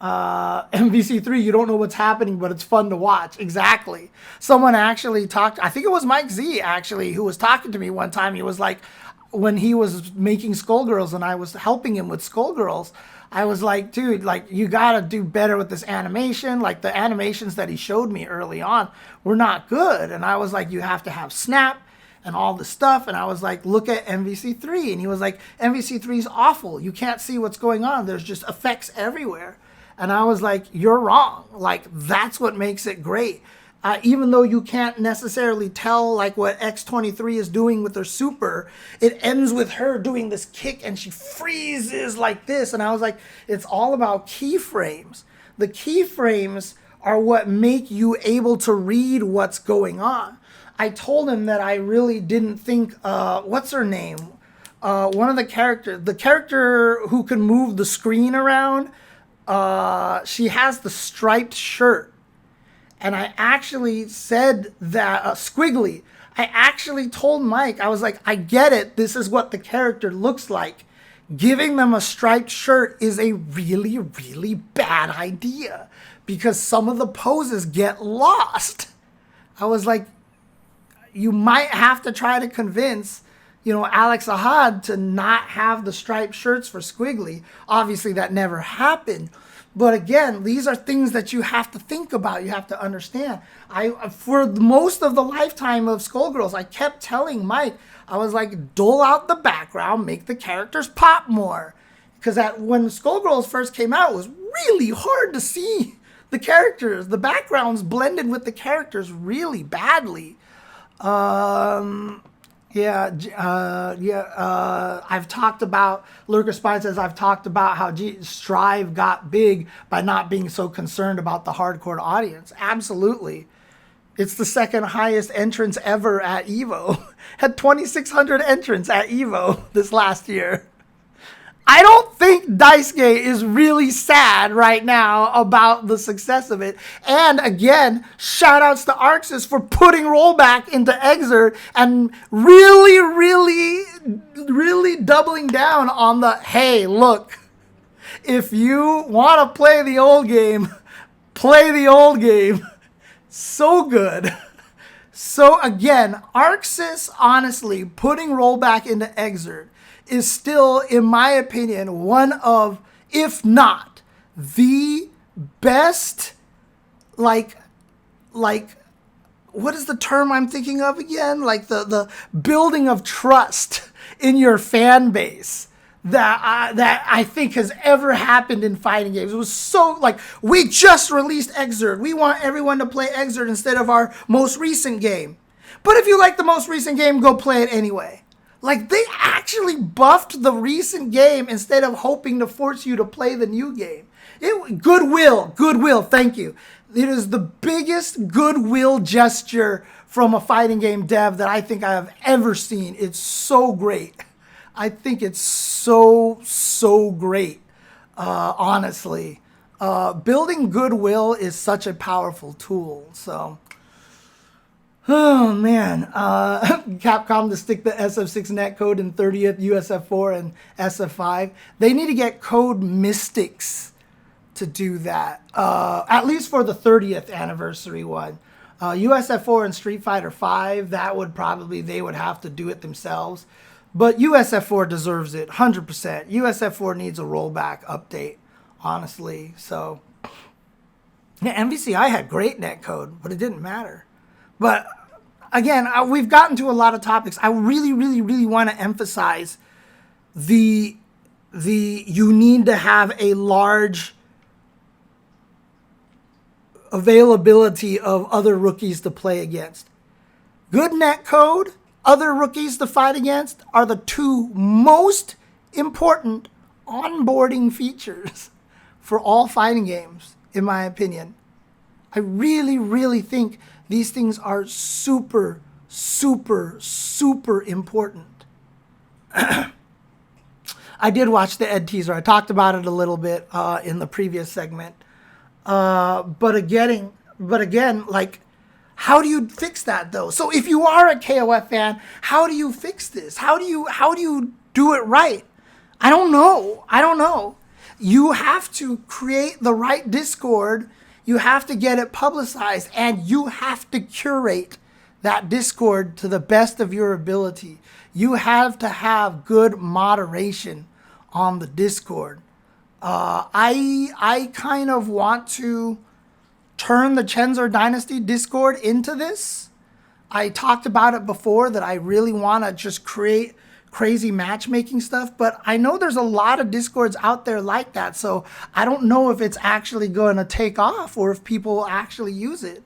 MVC3, you don't know what's happening, but it's fun to watch. Exactly. Someone actually talked, I think it was Mike Z, actually, who was talking to me one time. He was like, when he was making Skullgirls and I was helping him with Skullgirls, I was like, dude, like, you gotta do better with this animation. Like, the animations that he showed me early on were not good. And I was like, you have to have snap and all this stuff. And I was like, look at MVC3. And he was like, MVC3 is awful. You can't see what's going on. There's just effects everywhere. And I was like, you're wrong. Like, that's what makes it great. Even though you can't necessarily tell, like, what X23 is doing with her super, it ends with her doing this kick and she freezes like this. And I was like, it's all about keyframes. The keyframes are what make you able to read what's going on. I told him that I really didn't think, what's her name? One of the character who can move the screen around, she has the striped shirt. And I actually said that, Squiggly, I actually told Mike, I was like, I get it. This is what the character looks like. Giving them a striped shirt is a really, really bad idea because some of the poses get lost. I was like, you might have to try to convince, you know, Alex Ahad to not have the striped shirts for Squiggly. Obviously, that never happened. But again, these are things that you have to think about. You have to understand. For most of the lifetime of Skullgirls, I kept telling Mike, I was like, dole out the background, make the characters pop more. Because when Skullgirls first came out, it was really hard to see the characters. The backgrounds blended with the characters really badly. I've talked about, Lurker Spine says, I've talked about how Strive got big by not being so concerned about the hardcore audience. Absolutely. It's the second highest entrance ever at Evo. Had 2,600 entrants at Evo this last year. I don't think Daisuke is really sad right now about the success of it. And again, shout outs to Arxis for putting rollback into Exert and really, really, really doubling down on the, hey, look, if you want to play the old game, play the old game. So good. So again, Arxis, honestly, putting rollback into Exert is still, in my opinion, one of, if not the best, like, what is the term I'm thinking of again? Like the building of trust in your fan base that I think has ever happened in fighting games. It was so, like, we just released Exert. We want everyone to play Exert instead of our most recent game. But if you like the most recent game, go play it anyway. Like, they actually buffed the recent game instead of hoping to force you to play the new game. Goodwill, thank you. It is the biggest goodwill gesture from a fighting game dev that I think I have ever seen. It's so great. I think it's so great, honestly. Building goodwill is such a powerful tool, so... Oh, man. Capcom to stick the SF6 netcode in 30th, USF4, and SF5. They need to get Code Mystics to do that, at least for the 30th anniversary one. USF4 and Street Fighter 5, that would probably, they would have to do it themselves. But USF4 deserves it, 100%. USF4 needs a rollback update, honestly. So, yeah, MVCI had great netcode, but it didn't matter. But again, we've gotten to a lot of topics. I really want to emphasize the you need to have a large availability of other rookies to play against. Good netcode, other rookies to fight against are the two most important onboarding features for all fighting games, in my opinion. I really think these things are super important. I did watch the Ed teaser. I talked about it a little bit in the previous segment. But again, like, how do you fix that though? So if you are a KOF fan, how do you fix this? How do you do it right? I don't know. You have to create the right Discord. You have to get it publicized, and you have to curate that Discord to the best of your ability. You have to have good moderation on the Discord. I kind of want to turn the Chenzor Dynasty Discord into this. I talked about it before that I really want to just create crazy matchmaking stuff, but I know there's a lot of Discords out there like that, so I don't know if it's actually going to take off or if people actually use it.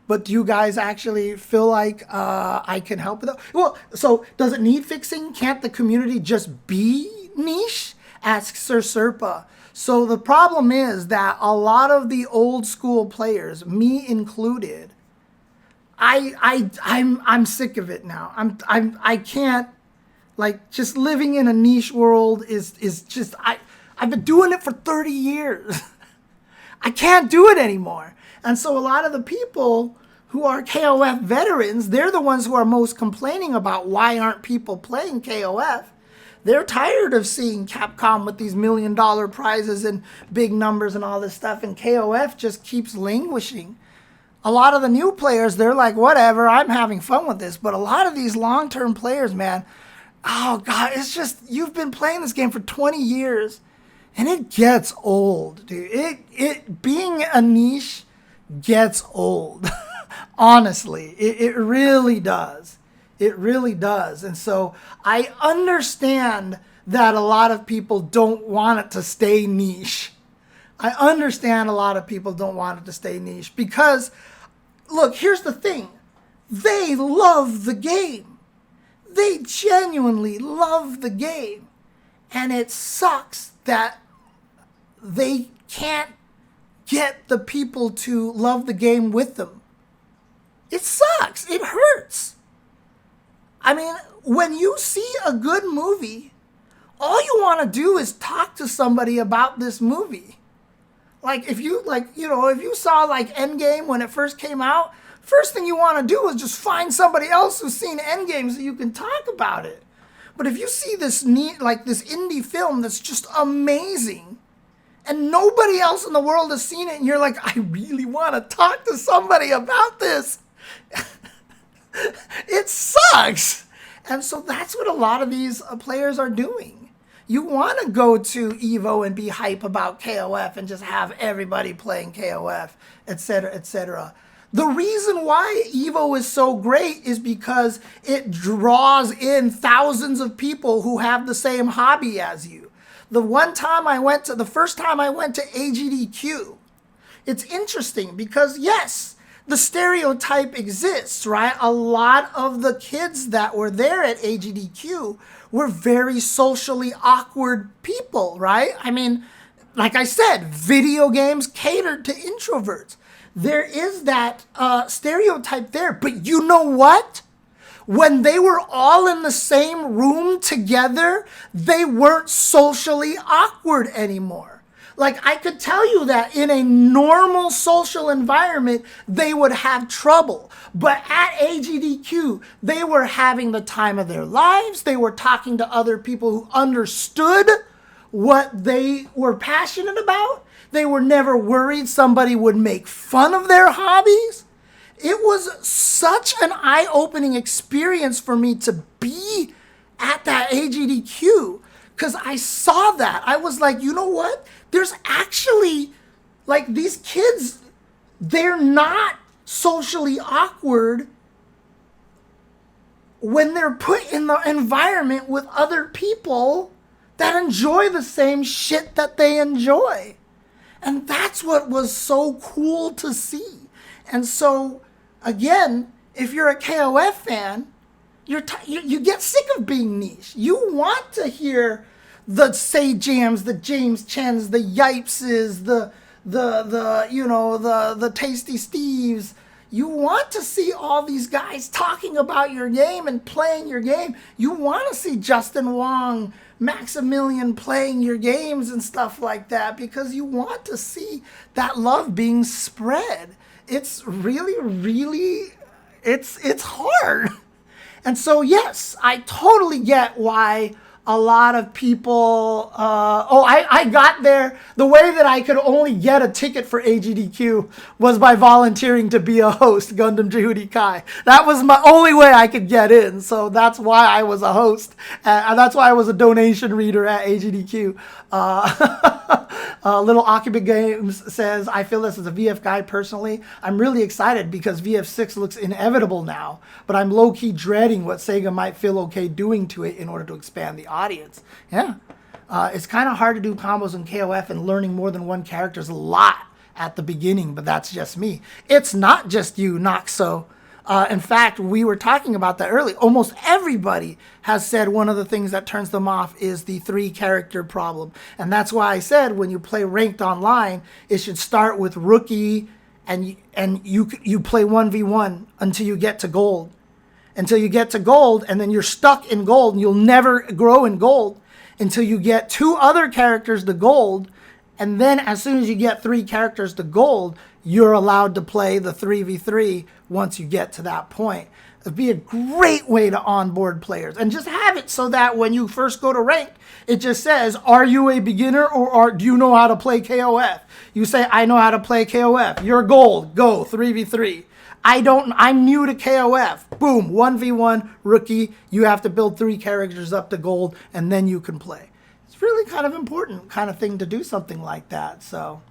But do you guys actually feel like I can help with that? Well, so does it need fixing? Can't the community just be niche? Asks Sir Serpa. So the problem is that a lot of the old school players, me included, I'm sick of it now. I can't. Like, just living in a niche world is just, I've been doing it for 30 years. I can't do it anymore. And so a lot of the people who are KOF veterans, they're the ones who are most complaining about why aren't people playing KOF. They're tired of seeing Capcom with these $1 million prizes and big numbers and all this stuff, and KOF just keeps languishing. A lot of the new players, they're like, whatever, I'm having fun with this. But a lot of these long-term players, man, oh, God, it's just, you've been playing this game for 20 years, and it gets old, dude. It being a niche gets old. Honestly, it really does. It really does. And so I understand that a lot of people don't want it to stay niche. I understand a lot of people don't want it to stay niche because, look, here's the thing. They love the game. They genuinely love the game, and it sucks that they can't get the people to love the game with them. It sucks. It hurts. I mean, when you see a good movie, all you want to do is talk to somebody about this movie. Like, if you saw like Endgame when it first came out, first thing you want to do is just find somebody else who's seen Endgame so you can talk about it. But if you see this this indie film that's just amazing, and nobody else in the world has seen it, and you're like, I really want to talk to somebody about this, it sucks. And so that's what a lot of these players are doing. You want to go to Evo and be hype about KOF and just have everybody playing KOF, etc., etc. The reason why Evo is so great is because it draws in thousands of people who have the same hobby as you. The first time I went to AGDQ, it's interesting because yes, the stereotype exists, right? A lot of the kids that were there at AGDQ were very socially awkward people, right? I mean, like I said, video games catered to introverts. There is that stereotype there. But you know what? When they were all in the same room together, they weren't socially awkward anymore. Like, I could tell you that in a normal social environment, they would have trouble. But at AGDQ, they were having the time of their lives. They were talking to other people who understood what they were passionate about. They were never worried somebody would make fun of their hobbies. It was such an eye-opening experience for me to be at that AGDQ. Because I saw that. I was like, you know what? There's actually, like, these kids, they're not socially awkward when they're put in the environment with other people that enjoy the same shit that they enjoy. And that's what was so cool to see. And so, again, if you're a KOF fan, you get sick of being niche. You want to hear the Say Jams, the James Chens, the Yipeses, the Tasty Steves. You want to see all these guys talking about your game and playing your game. You want to see Justin Wong, Maximilian playing your games and stuff like that because you want to see that love being spread. It's really, really, it's hard. And so, yes, I totally get why a lot of people, I got there. The way that I could only get a ticket for AGDQ was by volunteering to be a host, Gundam Jehudi Kai. That was my only way I could get in. So that's why I was a host. And that's why I was a donation reader at AGDQ. Little Occupant Games says, I feel this as a VF guy personally. I'm really excited because VF6 looks inevitable now, but I'm low-key dreading what Sega might feel okay doing to it in order to expand the audience. Yeah. It's kind of hard to do combos in KOF, and learning more than one character is a lot at the beginning, but that's just me. It's not just you, Noxo. In fact, we were talking about that earlier. Almost everybody has said one of the things that turns them off is the 3-character problem. And that's why I said when you play ranked online, it should start with rookie and you play 1v1 until you get to gold. Until you get to gold, and then you're stuck in gold, and you'll never grow in gold until you get 2 other characters to gold. And then as soon as you get 3 characters to gold, you're allowed to play the 3v3 once you get to that point. It'd be a great way to onboard players. And just have it so that when you first go to ranked, it just says, are you a beginner or do you know how to play KOF? You say, I know how to play KOF. You're gold. Go, 3v3. I'm new to KOF. Boom, 1v1, rookie. You have to build 3 characters up to gold, and then you can play. It's really kind of important kind of thing to do something like that. So,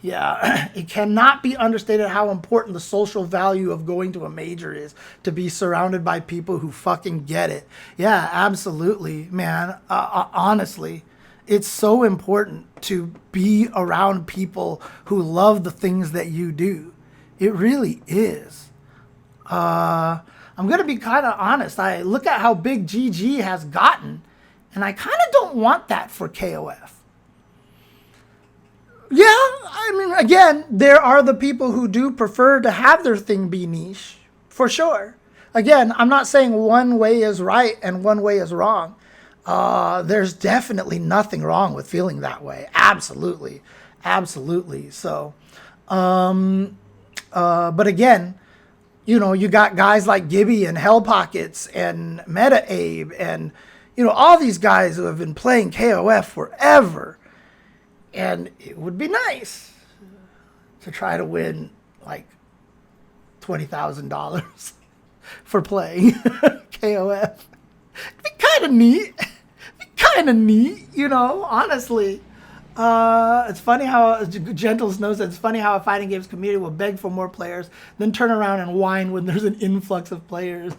yeah, it cannot be understated how important the social value of going to a major is, to be surrounded by people who fucking get it. Yeah, absolutely, man. Honestly, it's so important to be around people who love the things that you do. It really is. I'm going to be kind of honest. I look at how big GG has gotten, and I kind of don't want that for KOF. Yeah, I mean, again, there are the people who do prefer to have their thing be niche, for sure. Again, I'm not saying one way is right and one way is wrong. There's definitely nothing wrong with feeling that way. Absolutely. Absolutely. So, but again, you know, you got guys like Gibby and Hell Pockets and Meta Abe and, you know, all these guys who have been playing KOF forever. And it would be nice to try to win like $20,000 for playing KOF. It'd be kind of neat. You know, honestly. It's funny how Gentles knows that it's funny how a fighting games community will beg for more players, then turn around and whine when there's an influx of players.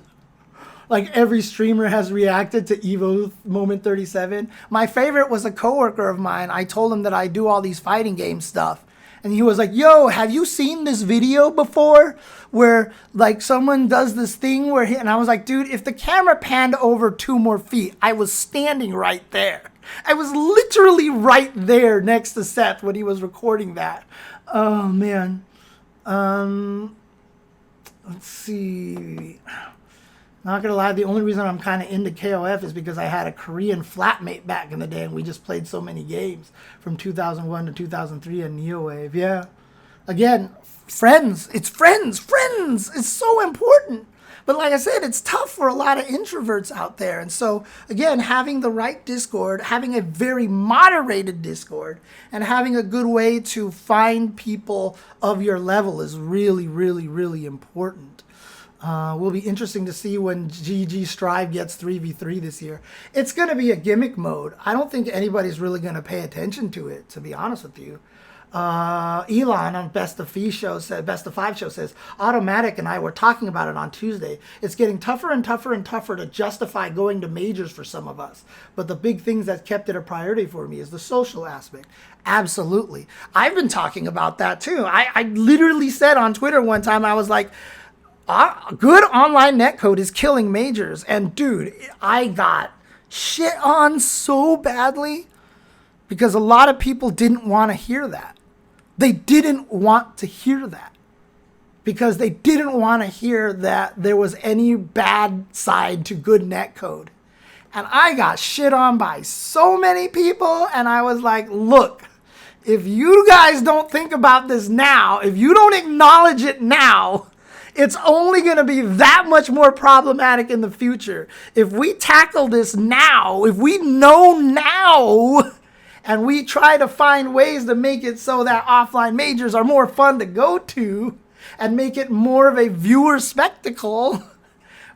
Like every streamer has reacted to Evo Moment 37. My favorite was a coworker of mine. I told him that I do all these fighting game stuff. And he was like, yo, have you seen this video before where like someone does this thing where and I was like, dude, if the camera panned over 2 more feet, I was standing right there. I was literally right there next to Seth when he was recording that. Oh man. Let's see. Not gonna lie, the only reason I'm kind of into KOF is because I had a Korean flatmate back in the day and we just played so many games from 2001 to 2003 on NeoWave. Yeah. Again, friends. It's friends. Friends. It's so important. But like I said, it's tough for a lot of introverts out there. And so, again, having the right Discord, having a very moderated Discord, and having a good way to find people of your level is really, really, really important. Will be interesting to see when GG Strive gets 3v3 this year. It's going to be a gimmick mode. I don't think anybody's really going to pay attention to it, to be honest with you. Elon on Best of 5 show says, Automatic and I were talking about it on Tuesday. It's getting tougher and tougher and tougher to justify going to majors for some of us. But the big things that kept it a priority for me is the social aspect. Absolutely. I've been talking about that too. I literally said on Twitter one time, I was like, good online netcode is killing majors. And dude, I got shit on so badly because a lot of people didn't want to hear that. They didn't want to hear that because they didn't want to hear that there was any bad side to good netcode. And I got shit on by so many people. And I was like, look, if you guys don't think about this now, if you don't acknowledge it now, it's only going to be that much more problematic in the future. If we tackle this now, if we know now, and we try to find ways to make it so that offline majors are more fun to go to and make it more of a viewer spectacle,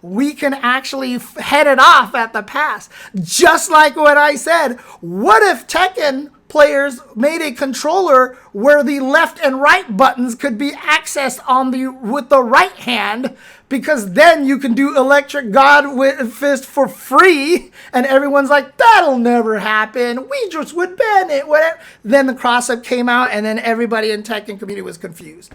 we can actually head it off at the pass. Just like what I said, what if Tekken players made a controller where the left and right buttons could be accessed with the right hand, because then you can do Electric God with Fist for free, and everyone's like, that'll never happen, we just would ban it, whatever. Then the cross-up came out, and then everybody in Tekken community was confused.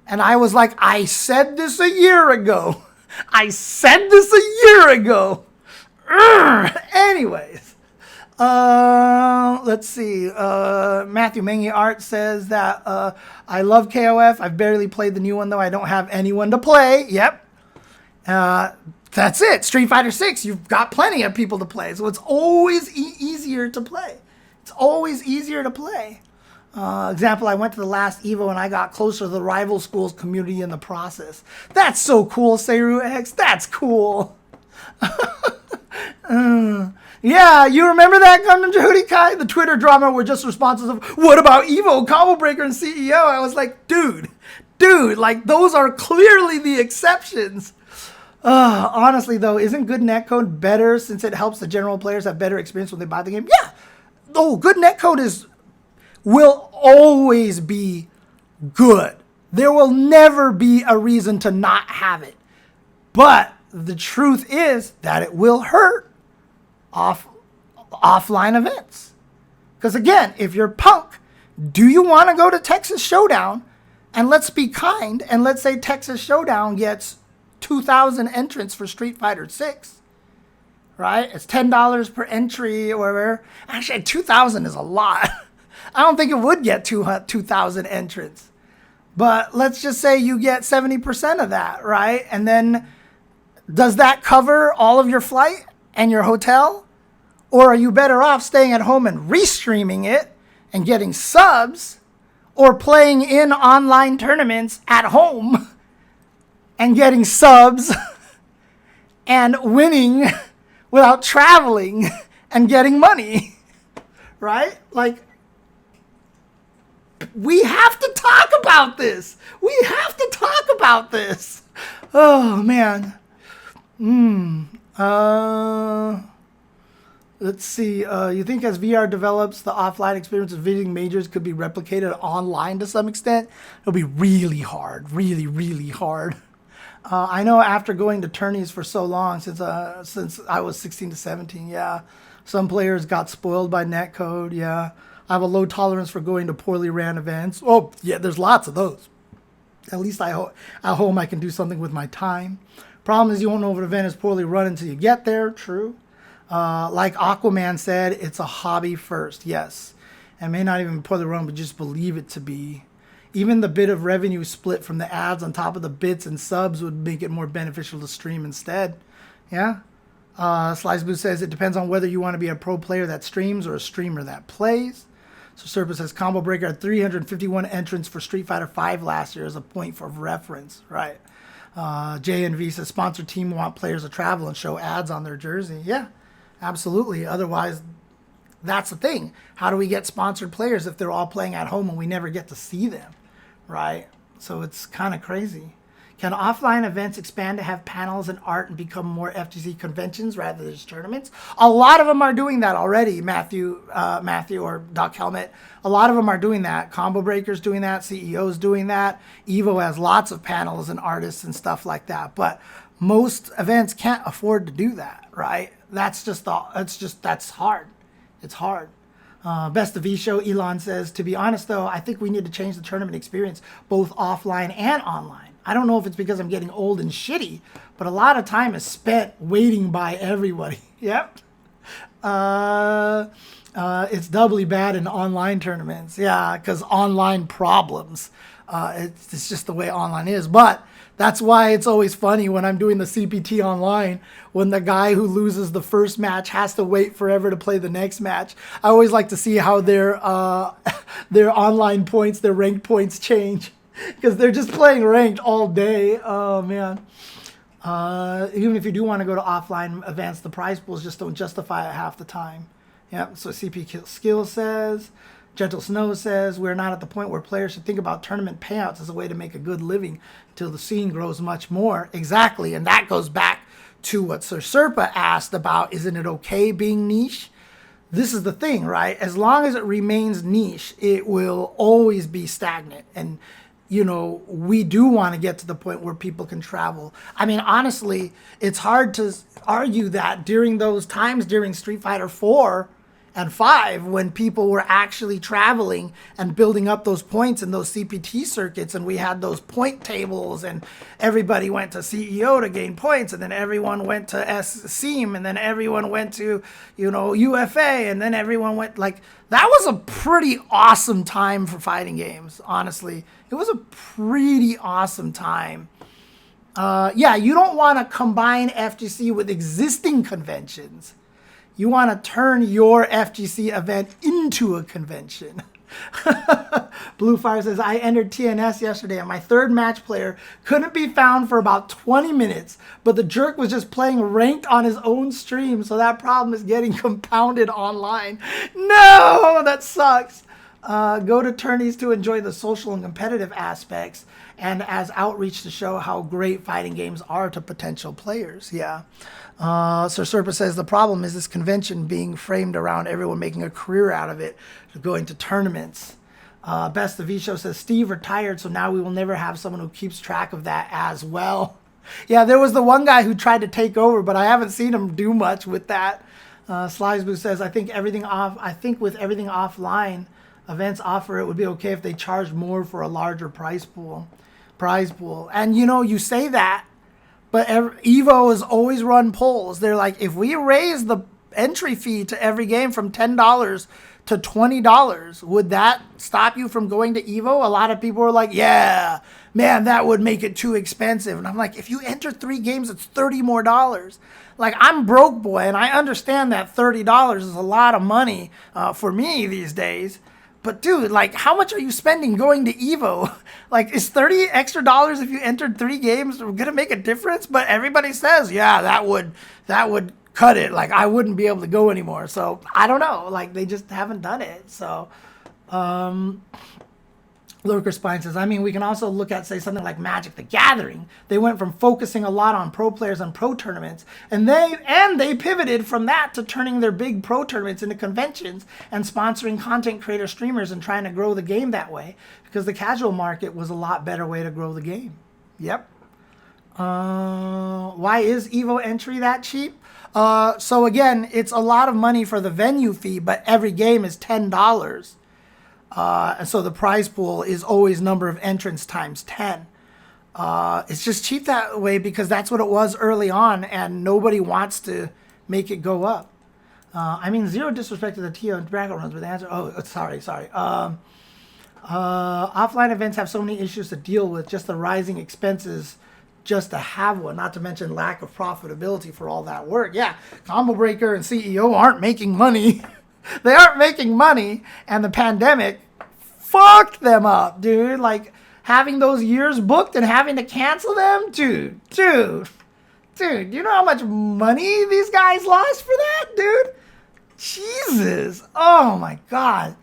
And I was like, I said this a year ago. I said this a year ago. Anyways. Let's see. Matthew Mengi Art says that I love KOF. I've barely played the new one, though. I don't have anyone to play. Yep. That's it. Street Fighter 6, you've got plenty of people to play. So it's always easier to play. It's always easier to play. Example, I went to the last Evo and I got closer to the rival school's community in the process. That's so cool, Seru X. That's cool. Yeah, you remember that, Gundam Jody Kai? The Twitter drama were just responses of, what about Evo, Combo Breaker, and CEO? I was like, dude, like those are clearly the exceptions. Honestly, though, isn't good netcode better since it helps the general players have better experience when they buy the game? Yeah. Oh, good netcode will always be good. There will never be a reason to not have it. But the truth is that it will hurt offline events. Because again, if you're Punk, do you want to go to Texas Showdown? And let's be kind, and let's say Texas Showdown gets 2,000 entrants for Street Fighter 6, right? It's $10 per entry or whatever. Actually, 2,000 is a lot. I don't think it would get 2,000 entrants. But let's just say you get 70% of that, right? And then does that cover all of your flight and your hotel? Or are you better off staying at home and restreaming it and getting subs, or playing in online tournaments at home and getting subs and winning without traveling and getting money, right? Like, we have to talk about this. We have to talk about this. Oh, man. Let's see. You think as VR develops, the offline experience of visiting majors could be replicated online to some extent? It'll be really hard. Really, really hard. I know after going to tourneys for so long, since I was 16 to 17, yeah. Some players got spoiled by netcode, yeah. I have a low tolerance for going to poorly ran events. Oh, yeah, there's lots of those. At least at home I can do something with my time. Problem is you won't know if an event is poorly run until you get there. True. Like Aquaman said, it's a hobby first. Yes. And may not even be poorly run, but just believe it to be. Even the bit of revenue split from the ads on top of the bits and subs would make it more beneficial to stream instead. Yeah. Sliced Blue says it depends on whether you want to be a pro player that streams or a streamer that plays. So Serpa says Combo Breaker had 351 entrants for Street Fighter V last year as a point of reference. Right. JNV says sponsored team want players to travel and show ads on their jersey. Yeah, absolutely. Otherwise, that's the thing. How do we get sponsored players if they're all playing at home and we never get to see them? Right. So it's kind of crazy. Can offline events expand to have panels and art and become more FGC conventions rather than just tournaments? A lot of them are doing that already, Matthew or Doc Helmet. A lot of them are doing that. Combo Breaker's doing that. CEO's doing that. Evo has lots of panels and artists and stuff like that. But most events can't afford to do that, right? That's hard. It's hard. Best of V Show, Elon says, to be honest, though, I think we need to change the tournament experience, both offline and online. I don't know if it's because I'm getting old and shitty, but a lot of time is spent waiting by everybody. Yep. It's doubly bad in online tournaments. Yeah, because online problems. It's just the way online is. But that's why it's always funny when I'm doing the CPT online, when the guy who loses the first match has to wait forever to play the next match. I always like to see how their online points, their ranked points change. Because they're just playing ranked all day. Oh, man. Even if you do want to go to offline events, the prize pools just don't justify it half the time. Yep, so CP Skill says. Gentle Snow says, we're not at the point where players should think about tournament payouts as a way to make a good living until the scene grows much more. Exactly, and that goes back to what Sir Serpa asked about, isn't it okay being niche? This is the thing, right? As long as it remains niche, it will always be stagnant. And you know, we do want to get to the point where people can travel. I mean, honestly, it's hard to argue that during those times, during Street Fighter 4 and 5, when people were actually traveling and building up those points in those CPT circuits, and we had those point tables, and everybody went to CEO to gain points, and then everyone went to SEAM, and then everyone went to, you know, UFA, and then everyone went, like, that was a pretty awesome time for fighting games, honestly. It was a pretty awesome time. Yeah, you don't want to combine FGC with existing conventions. You want to turn your FGC event into a convention. Blue Fire says, I entered TNS yesterday and my third match player couldn't be found for about 20 minutes, but the jerk was just playing ranked on his own stream, so that problem is getting compounded online. No, that sucks. Go to tourneys to enjoy the social and competitive aspects and as outreach to show how great fighting games are to potential players. Yeah. Sir Serpa says the problem is this convention being framed around everyone making a career out of it, going to tournaments. Best of V Show says Steve retired, so now we will never have someone who keeps track of that as well. Yeah, there was the one guy who tried to take over, but I haven't seen him do much with that. Slysboo says I think with everything offline, events offer it would be okay if they charged more for a larger prize pool. And you know, you say that, but Evo has always run polls. They're like, if we raise the entry fee to every game from $10 to $20, would that stop you from going to Evo? A lot of people are like, yeah, man, that would make it too expensive. And I'm like, if you enter 3 games, it's $30 more. Like, I'm broke, boy, and I understand that $30 is a lot of money for me these days. But dude, like, how much are you spending going to Evo? Like, is $30 extra if you entered 3 games gonna make a difference? But everybody says, yeah, that would cut it. Like, I wouldn't be able to go anymore. So I don't know. Like, they just haven't done it. So Lurker Spine says, I mean, we can also look at, say, something like Magic the Gathering. They went from focusing a lot on pro players and pro tournaments, and they pivoted from that to turning their big pro tournaments into conventions and sponsoring content creator streamers and trying to grow the game that way, because the casual market was a lot better way to grow the game. Yep. Why is Evo entry that cheap? So again, it's a lot of money for the venue fee, but every game is $10. And so the prize pool is always number of entrants times 10. It's just cheap that way because that's what it was early on, and nobody wants to make it go up. I mean, zero disrespect to the TO and bracket runs, but the answer, sorry. Offline events have so many issues to deal with, just the rising expenses just to have one, not to mention lack of profitability for all that work. Yeah, Combo Breaker and CEO aren't making money. They aren't making money, and the pandemic fucked them up, dude. Like, having those years booked and having to cancel them, dude, you know how much money these guys lost for that, dude? Jesus, oh my God.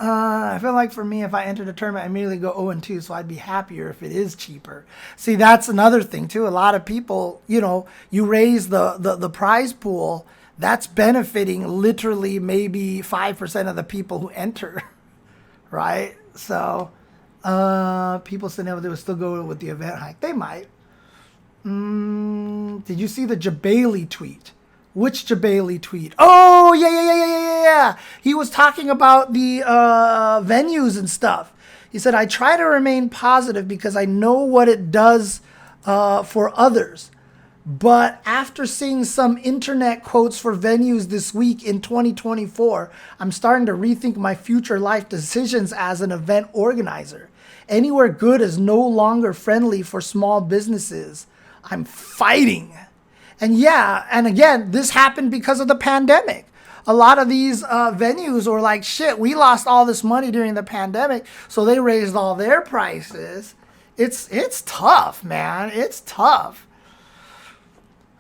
I feel like for me, if I entered a tournament, I immediately go 0-2, so I'd be happier if it is cheaper. See, that's another thing too. A lot of people, you know, you raise the prize pool, that's benefiting literally maybe 5% of the people who enter, right? So people saying they would still go with the event hike. They might. Did you see the Jabali tweet? Which Jabali tweet? Oh, yeah. He was talking about the venues and stuff. He said, I try to remain positive because I know what it does for others. But after seeing some internet quotes for venues this week in 2024, I'm starting to rethink my future life decisions as an event organizer. Anywhere good is no longer friendly for small businesses. I'm fighting. And yeah, and again, this happened because of the pandemic. A lot of these venues were like, shit, we lost all this money during the pandemic, so they raised all their prices. It's tough, man. It's tough.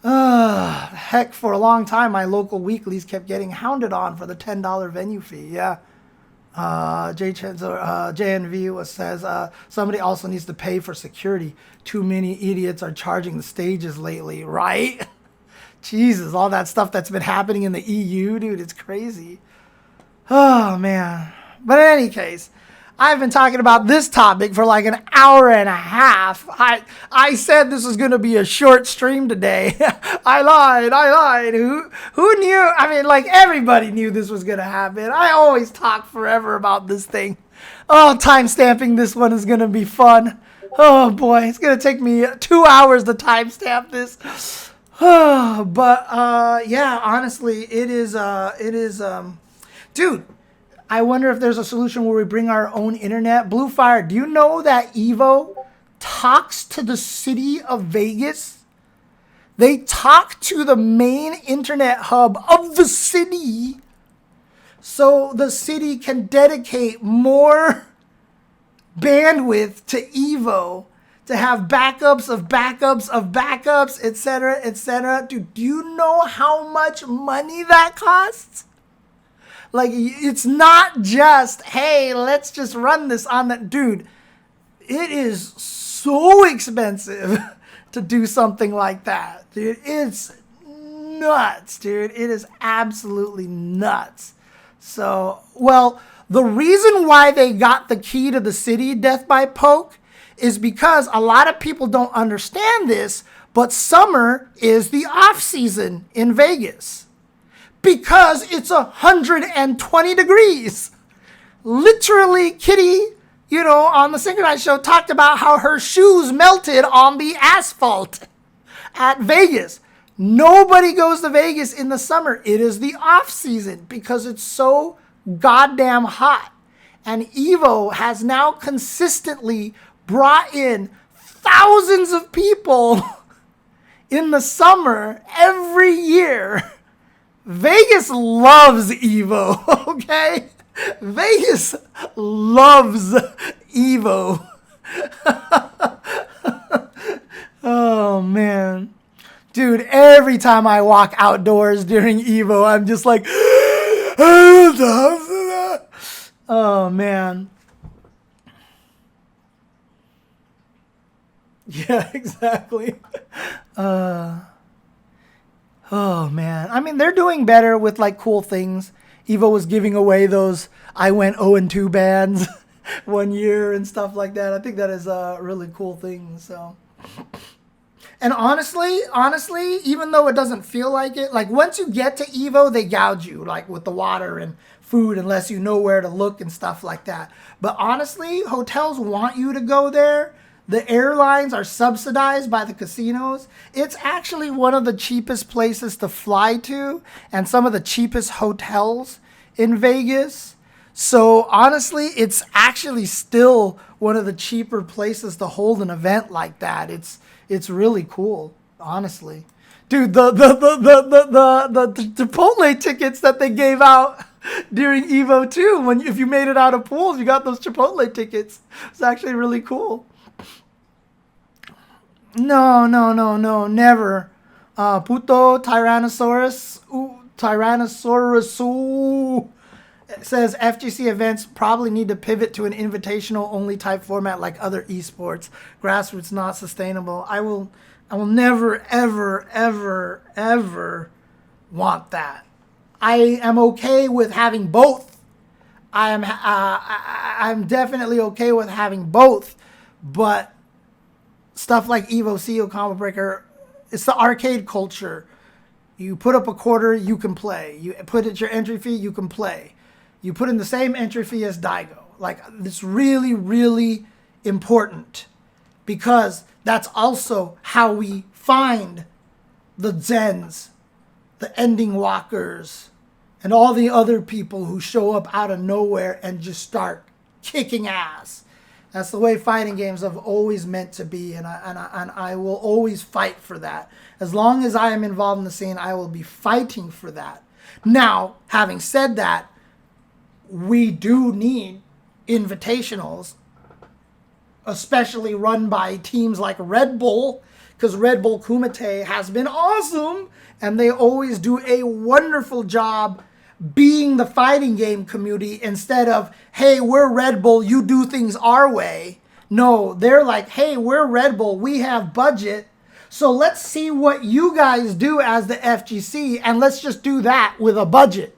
Heck, for a long time, my local weeklies kept getting hounded on for the $10 venue fee. Yeah. JNV says, somebody also needs to pay for security. Too many idiots are charging the stages lately, right? Jesus, all that stuff that's been happening in the EU, dude, it's crazy. Oh, man. But in any case, I've been talking about this topic for like an hour and a half. I said this was going to be a short stream today. I lied. Who knew? I mean, like, everybody knew this was going to happen. I always talk forever about this thing. Oh, timestamping this one is going to be fun. Oh, boy. It's going to take me 2 hours to timestamp this. But yeah, honestly, it is, dude, I wonder if there's a solution where we bring our own internet. Bluefire, do you know that Evo talks to the city of Vegas? They talk to the main internet hub of the city so the city can dedicate more bandwidth to Evo to have backups of backups of backups, etc., etc. Dude, do you know how much money that costs? Like, it's not just, hey, let's just run this on that. Dude, it is so expensive to do something like that. Dude, it's nuts, dude. It is absolutely nuts. So, well, the reason why they got the key to the city, Death by Poke, is because a lot of people don't understand this, but summer is the off season in Vegas. Because it's 120 degrees. Literally, Kitty, you know, on the Synchronized show talked about how her shoes melted on the asphalt at Vegas. Nobody goes to Vegas in the summer. It is the off season because it's so goddamn hot. And Evo has now consistently brought in thousands of people in the summer every year. Vegas loves Evo, okay? Vegas loves Evo. Oh, man. Dude, every time I walk outdoors during Evo, I'm just like, oh, man. Yeah, exactly. Oh, man. I mean, they're doing better with, like, cool things. Evo was giving away those I went 0-2 bands one year and stuff like that. I think that is a really cool thing, so. And honestly, even though it doesn't feel like it, like once you get to Evo, they gouge you like with the water and food unless you know where to look and stuff like that. But honestly, hotels want you to go there. The airlines are subsidized by the casinos. It's actually one of the cheapest places to fly to and some of the cheapest hotels in Vegas. So honestly, it's actually still one of the cheaper places to hold an event like that. It's really cool, honestly. Dude, the Chipotle tickets that they gave out during Evo too, if you made it out of pools, you got those Chipotle tickets. It's actually really cool. No, never. Puto Tyrannosaurus. It says FGC events probably need to pivot to an invitational only type format like other esports. Grassroots not sustainable. I will never, ever want that. I am okay with having both. I'm definitely okay with having both, but stuff like Evo, CEO, Combo Breaker, it's the arcade culture. You put up a quarter, you can play. You put it your entry fee, you can play. You put in the same entry fee as Daigo. Like, it's really, really important because that's also how we find the Zens, the ending walkers, and all the other people who show up out of nowhere and just start kicking ass. That's the way fighting games have always meant to be, and I will always fight for that. As long as I am involved in the scene, I will be fighting for that. Now, having said that, we do need invitationals, especially run by teams like Red Bull, because Red Bull Kumite has been awesome, and they always do a wonderful job being the fighting game community instead of, hey, we're Red Bull, you do things our way. No, they're like, hey, we're Red Bull, we have budget, so let's see what you guys do as the FGC, and let's just do that with a budget.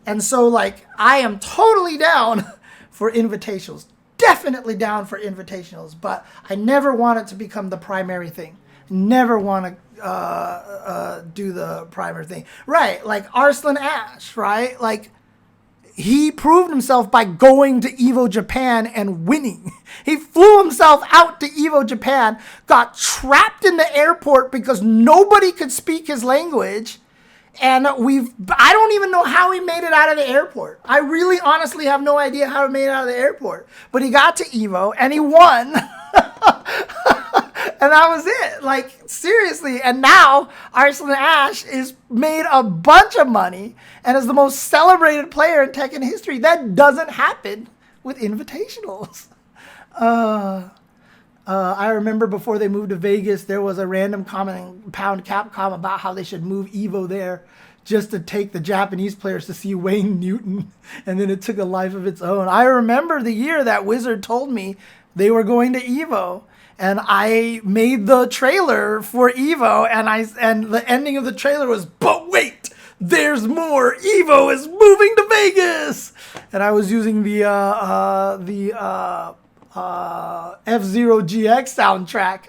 And so, like, I am totally down for invitationals. Definitely down for invitationals, but I never want it to become the primary thing. Never want to do the primary thing. Right, like Arslan Ash, right? Like, he proved himself by going to Evo Japan and winning. He flew himself out to Evo Japan, got trapped in the airport because nobody could speak his language, and I don't even know how he made it out of the airport. I really honestly have no idea how he made it out of the airport. But he got to Evo and he won. And that was it. Like, seriously. And now Arslan Ash is made a bunch of money and is the most celebrated player in Tekken history. That doesn't happen with invitationals. I remember before they moved to Vegas, there was a random comment pound Capcom about how they should move Evo there just to take the Japanese players to see Wayne Newton. And then it took a life of its own. I remember the year that Wizard told me they were going to Evo. And I made the trailer for Evo, and the ending of the trailer was, but wait, there's more. Evo is moving to Vegas. And I was using the F-Zero GX soundtrack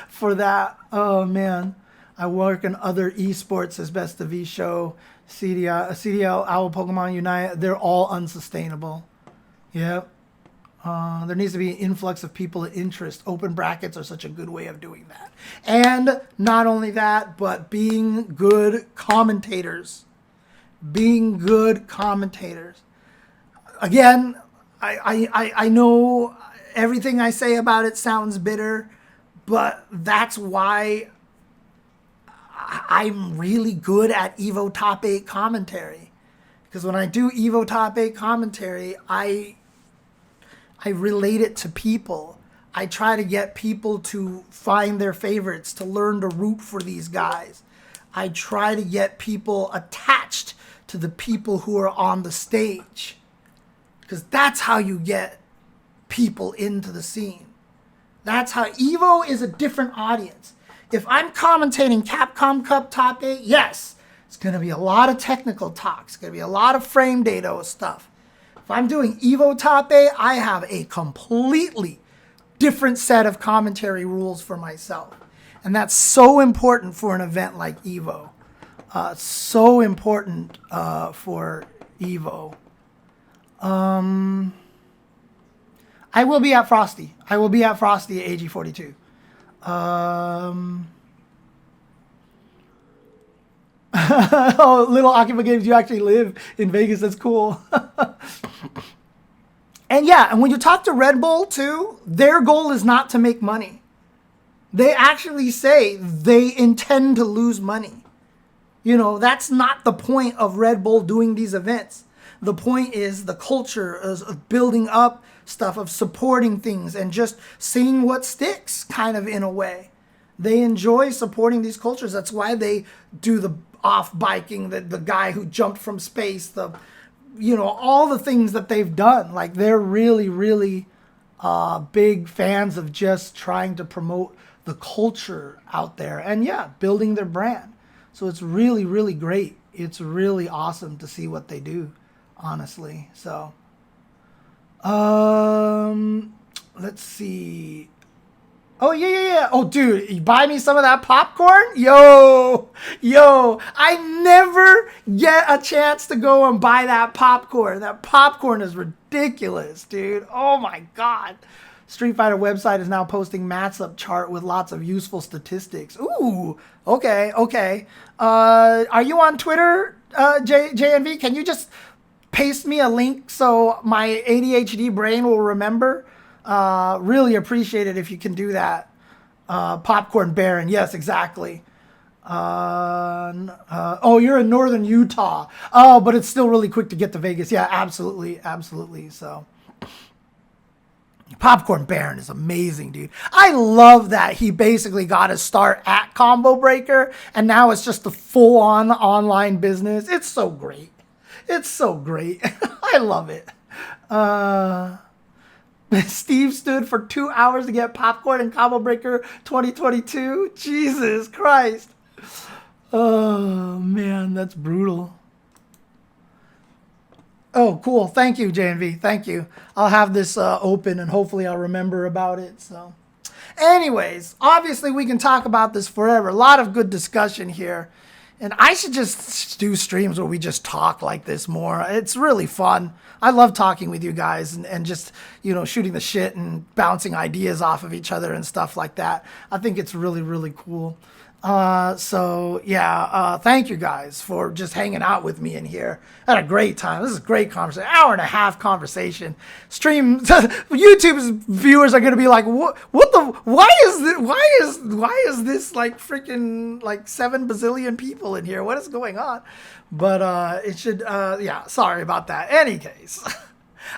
for that. Oh man, I work in other esports as Best of V Show, CDL, Owl, Pokemon Unite. They're all unsustainable. Yep. There needs to be an influx of people of interest. Open brackets are such a good way of doing that. And not only that, but being good commentators. Being good commentators. Again, I know everything I say about it sounds bitter, but that's why I'm really good at Evo Top 8 commentary. Because when I do Evo Top 8 commentary, I relate it to people. I try to get people to find their favorites, to learn to root for these guys. I try to get people attached to the people who are on the stage. Because that's how you get people into the scene. That's how Evo is a different audience. If I'm commentating Capcom Cup Top 8, yes, it's going to be a lot of technical talk. It's going to be a lot of frame data stuff. If I'm doing Evo Top 8, I have a completely different set of commentary rules for myself. And that's so important for an event like Evo. So important for Evo. I will be at Frosty. I will be at Frosty at AG42. Oh, Little Akiba Games, you actually live in Vegas. That's cool. And yeah, and when you talk to Red Bull too, their goal is not to make money. They actually say they intend to lose money. You know, that's not the point of Red Bull doing these events. The point is the culture of building up stuff, of supporting things, and just seeing what sticks, kind of, in a way. They enjoy supporting these cultures. That's why they do the off-biking, the guy who jumped from space, all the things that they've done. Like, they're really, really big fans of just trying to promote the culture out there and, yeah, building their brand. So it's really, really great. It's really awesome to see what they do, honestly. So, let's see. Oh, yeah. Oh, dude, you buy me some of that popcorn? Yo, I never get a chance to go and buy that popcorn. That popcorn is ridiculous, dude. Oh, my God. Street Fighter website is now posting matchup chart with lots of useful statistics. Ooh, okay. Are you on Twitter, JNV? Can you just paste me a link so my ADHD brain will remember? Really appreciate it if you can do that. Popcorn Baron, yes, exactly. Oh, you're in northern Utah. Oh, but it's still really quick to get to Vegas. Yeah, absolutely. So, Popcorn Baron is amazing, dude. I love that he basically got his start at Combo Breaker, and now it's just a full-on online business. It's so great. I love it. Steve stood for 2 hours to get popcorn in Combo Breaker 2022. Jesus Christ. Oh, man, that's brutal. Oh, cool. Thank you, JNV. Thank you. I'll have this open, and hopefully I'll remember about it. So, anyways, obviously we can talk about this forever. A lot of good discussion here. And I should just do streams where we just talk like this more. It's really fun. I love talking with you guys and just, shooting the shit and bouncing ideas off of each other and stuff like that. I think it's really, really cool. Thank you guys for just hanging out with me in here. I had a great time. This is a great conversation. Hour and a half conversation. YouTube's viewers are going to be like, why is this like freaking like 7 bazillion people in here? What is going on? But, it should, sorry about that. Any case.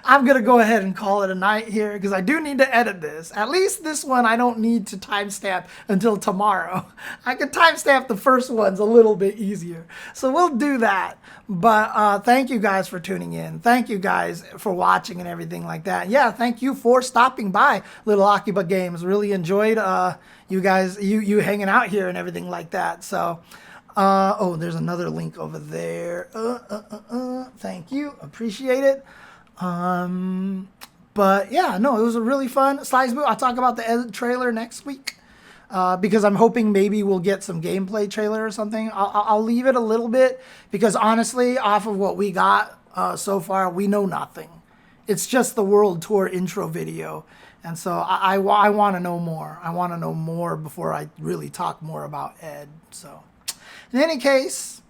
I'm going to go ahead and call it a night here because I do need to edit this. At least this one I don't need to timestamp until tomorrow. I can timestamp the first ones a little bit easier. So we'll do that. But thank you guys for tuning in. Thank you guys for watching and everything like that. Yeah, thank you for stopping by, Little Akiba Games. Really enjoyed you guys, you hanging out here and everything like that. So, there's another link over there. Thank you. Appreciate it. But yeah, no, it was a really fun Slice Boot. I'll talk about the trailer next week, because I'm hoping maybe we'll get some gameplay trailer or something. I'll leave it a little bit because honestly, off of what we got, so far, we know nothing. It's just the World Tour intro video. And so I want to know more. I want to know more before I really talk more about Ed. So in any case,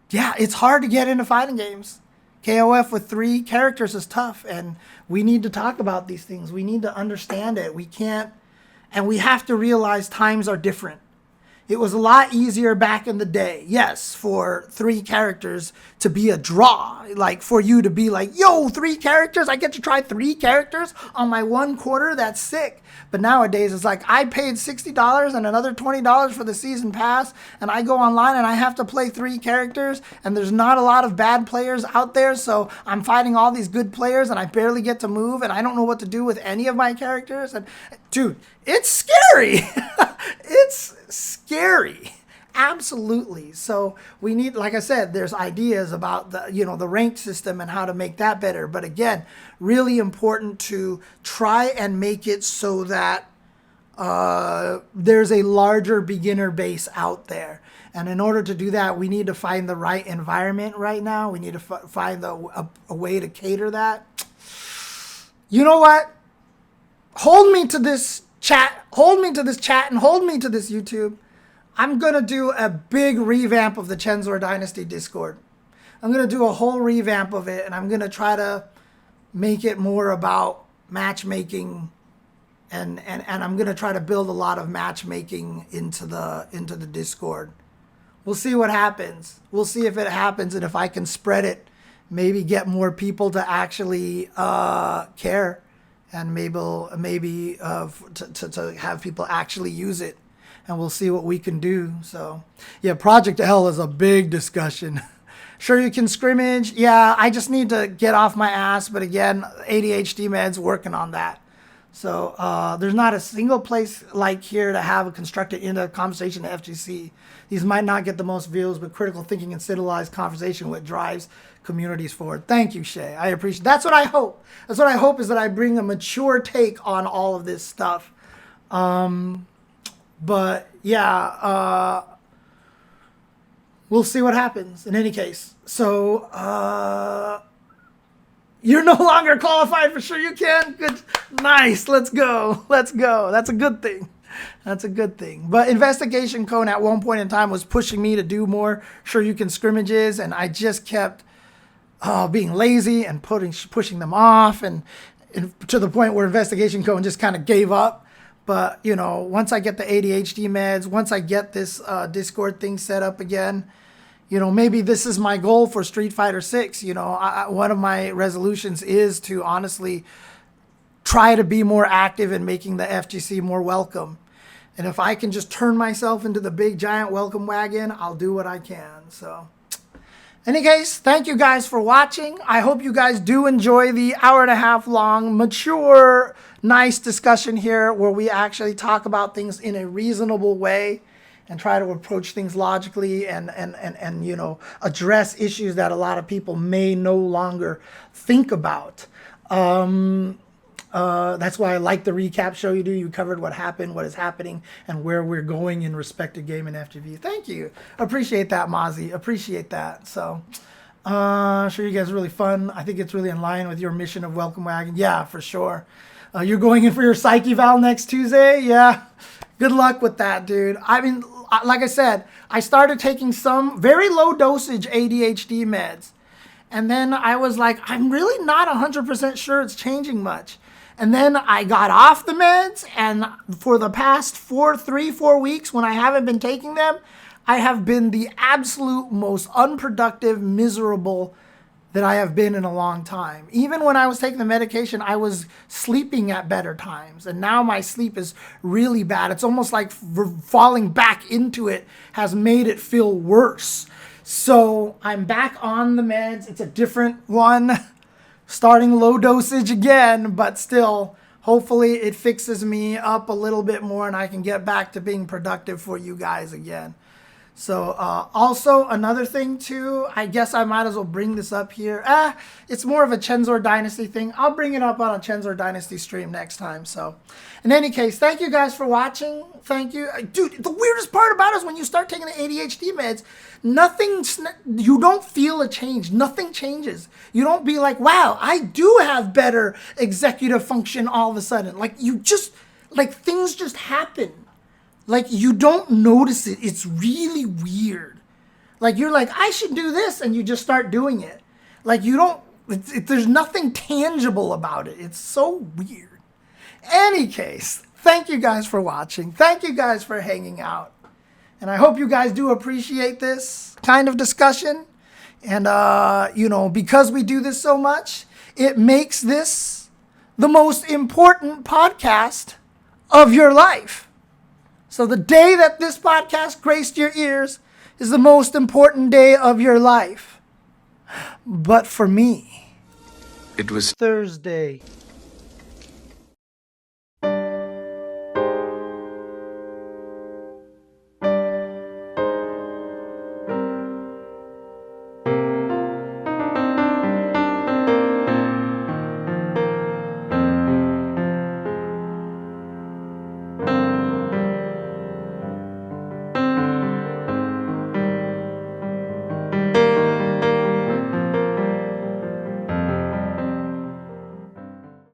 yeah, it's hard to get into fighting games. KOF with 3 characters is tough, and we need to talk about these things. We need to understand it. We can't, and we have to realize times are different. It was a lot easier back in the day, yes, for 3 characters to be a draw. Like, for you to be like, yo, 3 characters? I get to try 3 characters on my 1 quarter? That's sick. But nowadays, it's like, I paid $60 and another $20 for the season pass, and I go online and I have to play 3 characters, and there's not a lot of bad players out there, so I'm fighting all these good players, and I barely get to move, and I don't know what to do with any of my characters. And dude, it's scary. It's scary. Absolutely. So we need, like I said, there's ideas about the ranked system and how to make that better. But again, really important to try and make it so that there's a larger beginner base out there. And in order to do that, we need to find the right environment right now. We need to find a way to cater that. You know what? Hold me to this chat. Hold me to this chat and hold me to this YouTube. I'm going to do a big revamp of the Chenzor Dynasty Discord. I'm going to do a whole revamp of it, and I'm going to try to make it more about matchmaking, and I'm going to try to build a lot of matchmaking into the Discord. We'll see what happens. We'll see if it happens, and if I can spread it, maybe get more people to actually care, and maybe to have people actually use it, and we'll see what we can do. So yeah, Project L is a big discussion. Sure, you can scrimmage. Yeah, I just need to get off my ass. But again, ADHD meds working on that. So there's not a single place like here to have a constructed in-depth conversation at FGC. These might not get the most views, but critical thinking and civilized conversation what drives communities forward. Thank you, Shay. I appreciate. That's what I hope. That's what I hope, is that I bring a mature take on all of this stuff. But yeah. We'll see what happens in any case. So, you're no longer qualified for Sure You Can. Good. Nice. Let's go. Let's go. That's a good thing. That's a good thing. But Investigation Cone at one point in time was pushing me to do more Sure You Can scrimmages, and I just kept being lazy and pushing them off, and to the point where Investigation Cone just kind of gave up. But, you know, once I get the ADHD meds, once I get this Discord thing set up again, you know, maybe this is my goal for Street Fighter 6. You know, one of my resolutions is to honestly try to be more active in making the FGC more welcome. And if I can just turn myself into the big giant welcome wagon, I'll do what I can. So, in any case, thank you guys for watching. I hope you guys do enjoy the hour-and-a-half long, mature, nice discussion here where we actually talk about things in a reasonable way and try to approach things logically and you know, address issues that a lot of people may no longer think about. That's why I like the recap show you do. You covered what happened, what is happening, and where we're going in respect to game and FGV. Thank you. Appreciate that, Mozzie. Appreciate that. So, sure, you guys are really fun. I think it's really in line with your mission of Welcome Wagon. Yeah, for sure. You're going in for your Psyche Val next Tuesday? Yeah. Good luck with that, dude. I mean, like I said, I started taking some very low dosage ADHD meds. And then I was like, I'm really not 100% sure it's changing much. And then I got off the meds, and for the past 3-4 weeks when I haven't been taking them, I have been the absolute most unproductive, miserable that I have been in a long time. Even when I was taking the medication, I was sleeping at better times. And now my sleep is really bad. It's almost like falling back into it has made it feel worse. So I'm back on the meds. It's a different one. Starting low dosage again, but still, hopefully it fixes me up a little bit more and I can get back to being productive for you guys again. So also another thing too, I guess I might as well bring this up here. It's more of a Chenzor Dynasty thing. I'll bring it up on a Chenzor Dynasty stream next time. So in any case, thank you guys for watching. Thank you. Dude, the weirdest part about it is when you start taking the ADHD meds, you don't feel a change. Nothing changes. You don't be like, wow, I do have better executive function all of a sudden. Like things just happen. Like, you don't notice it. It's really weird. Like, you're like, I should do this, and you just start doing it. Like, you don't, there's nothing tangible about it. It's so weird. Any case, thank you guys for watching. Thank you guys for hanging out. And I hope you guys do appreciate this kind of discussion. And, you know, because we do this so much, it makes this the most important podcast of your life. So the day that this podcast graced your ears is the most important day of your life. But for me, it was Thursday.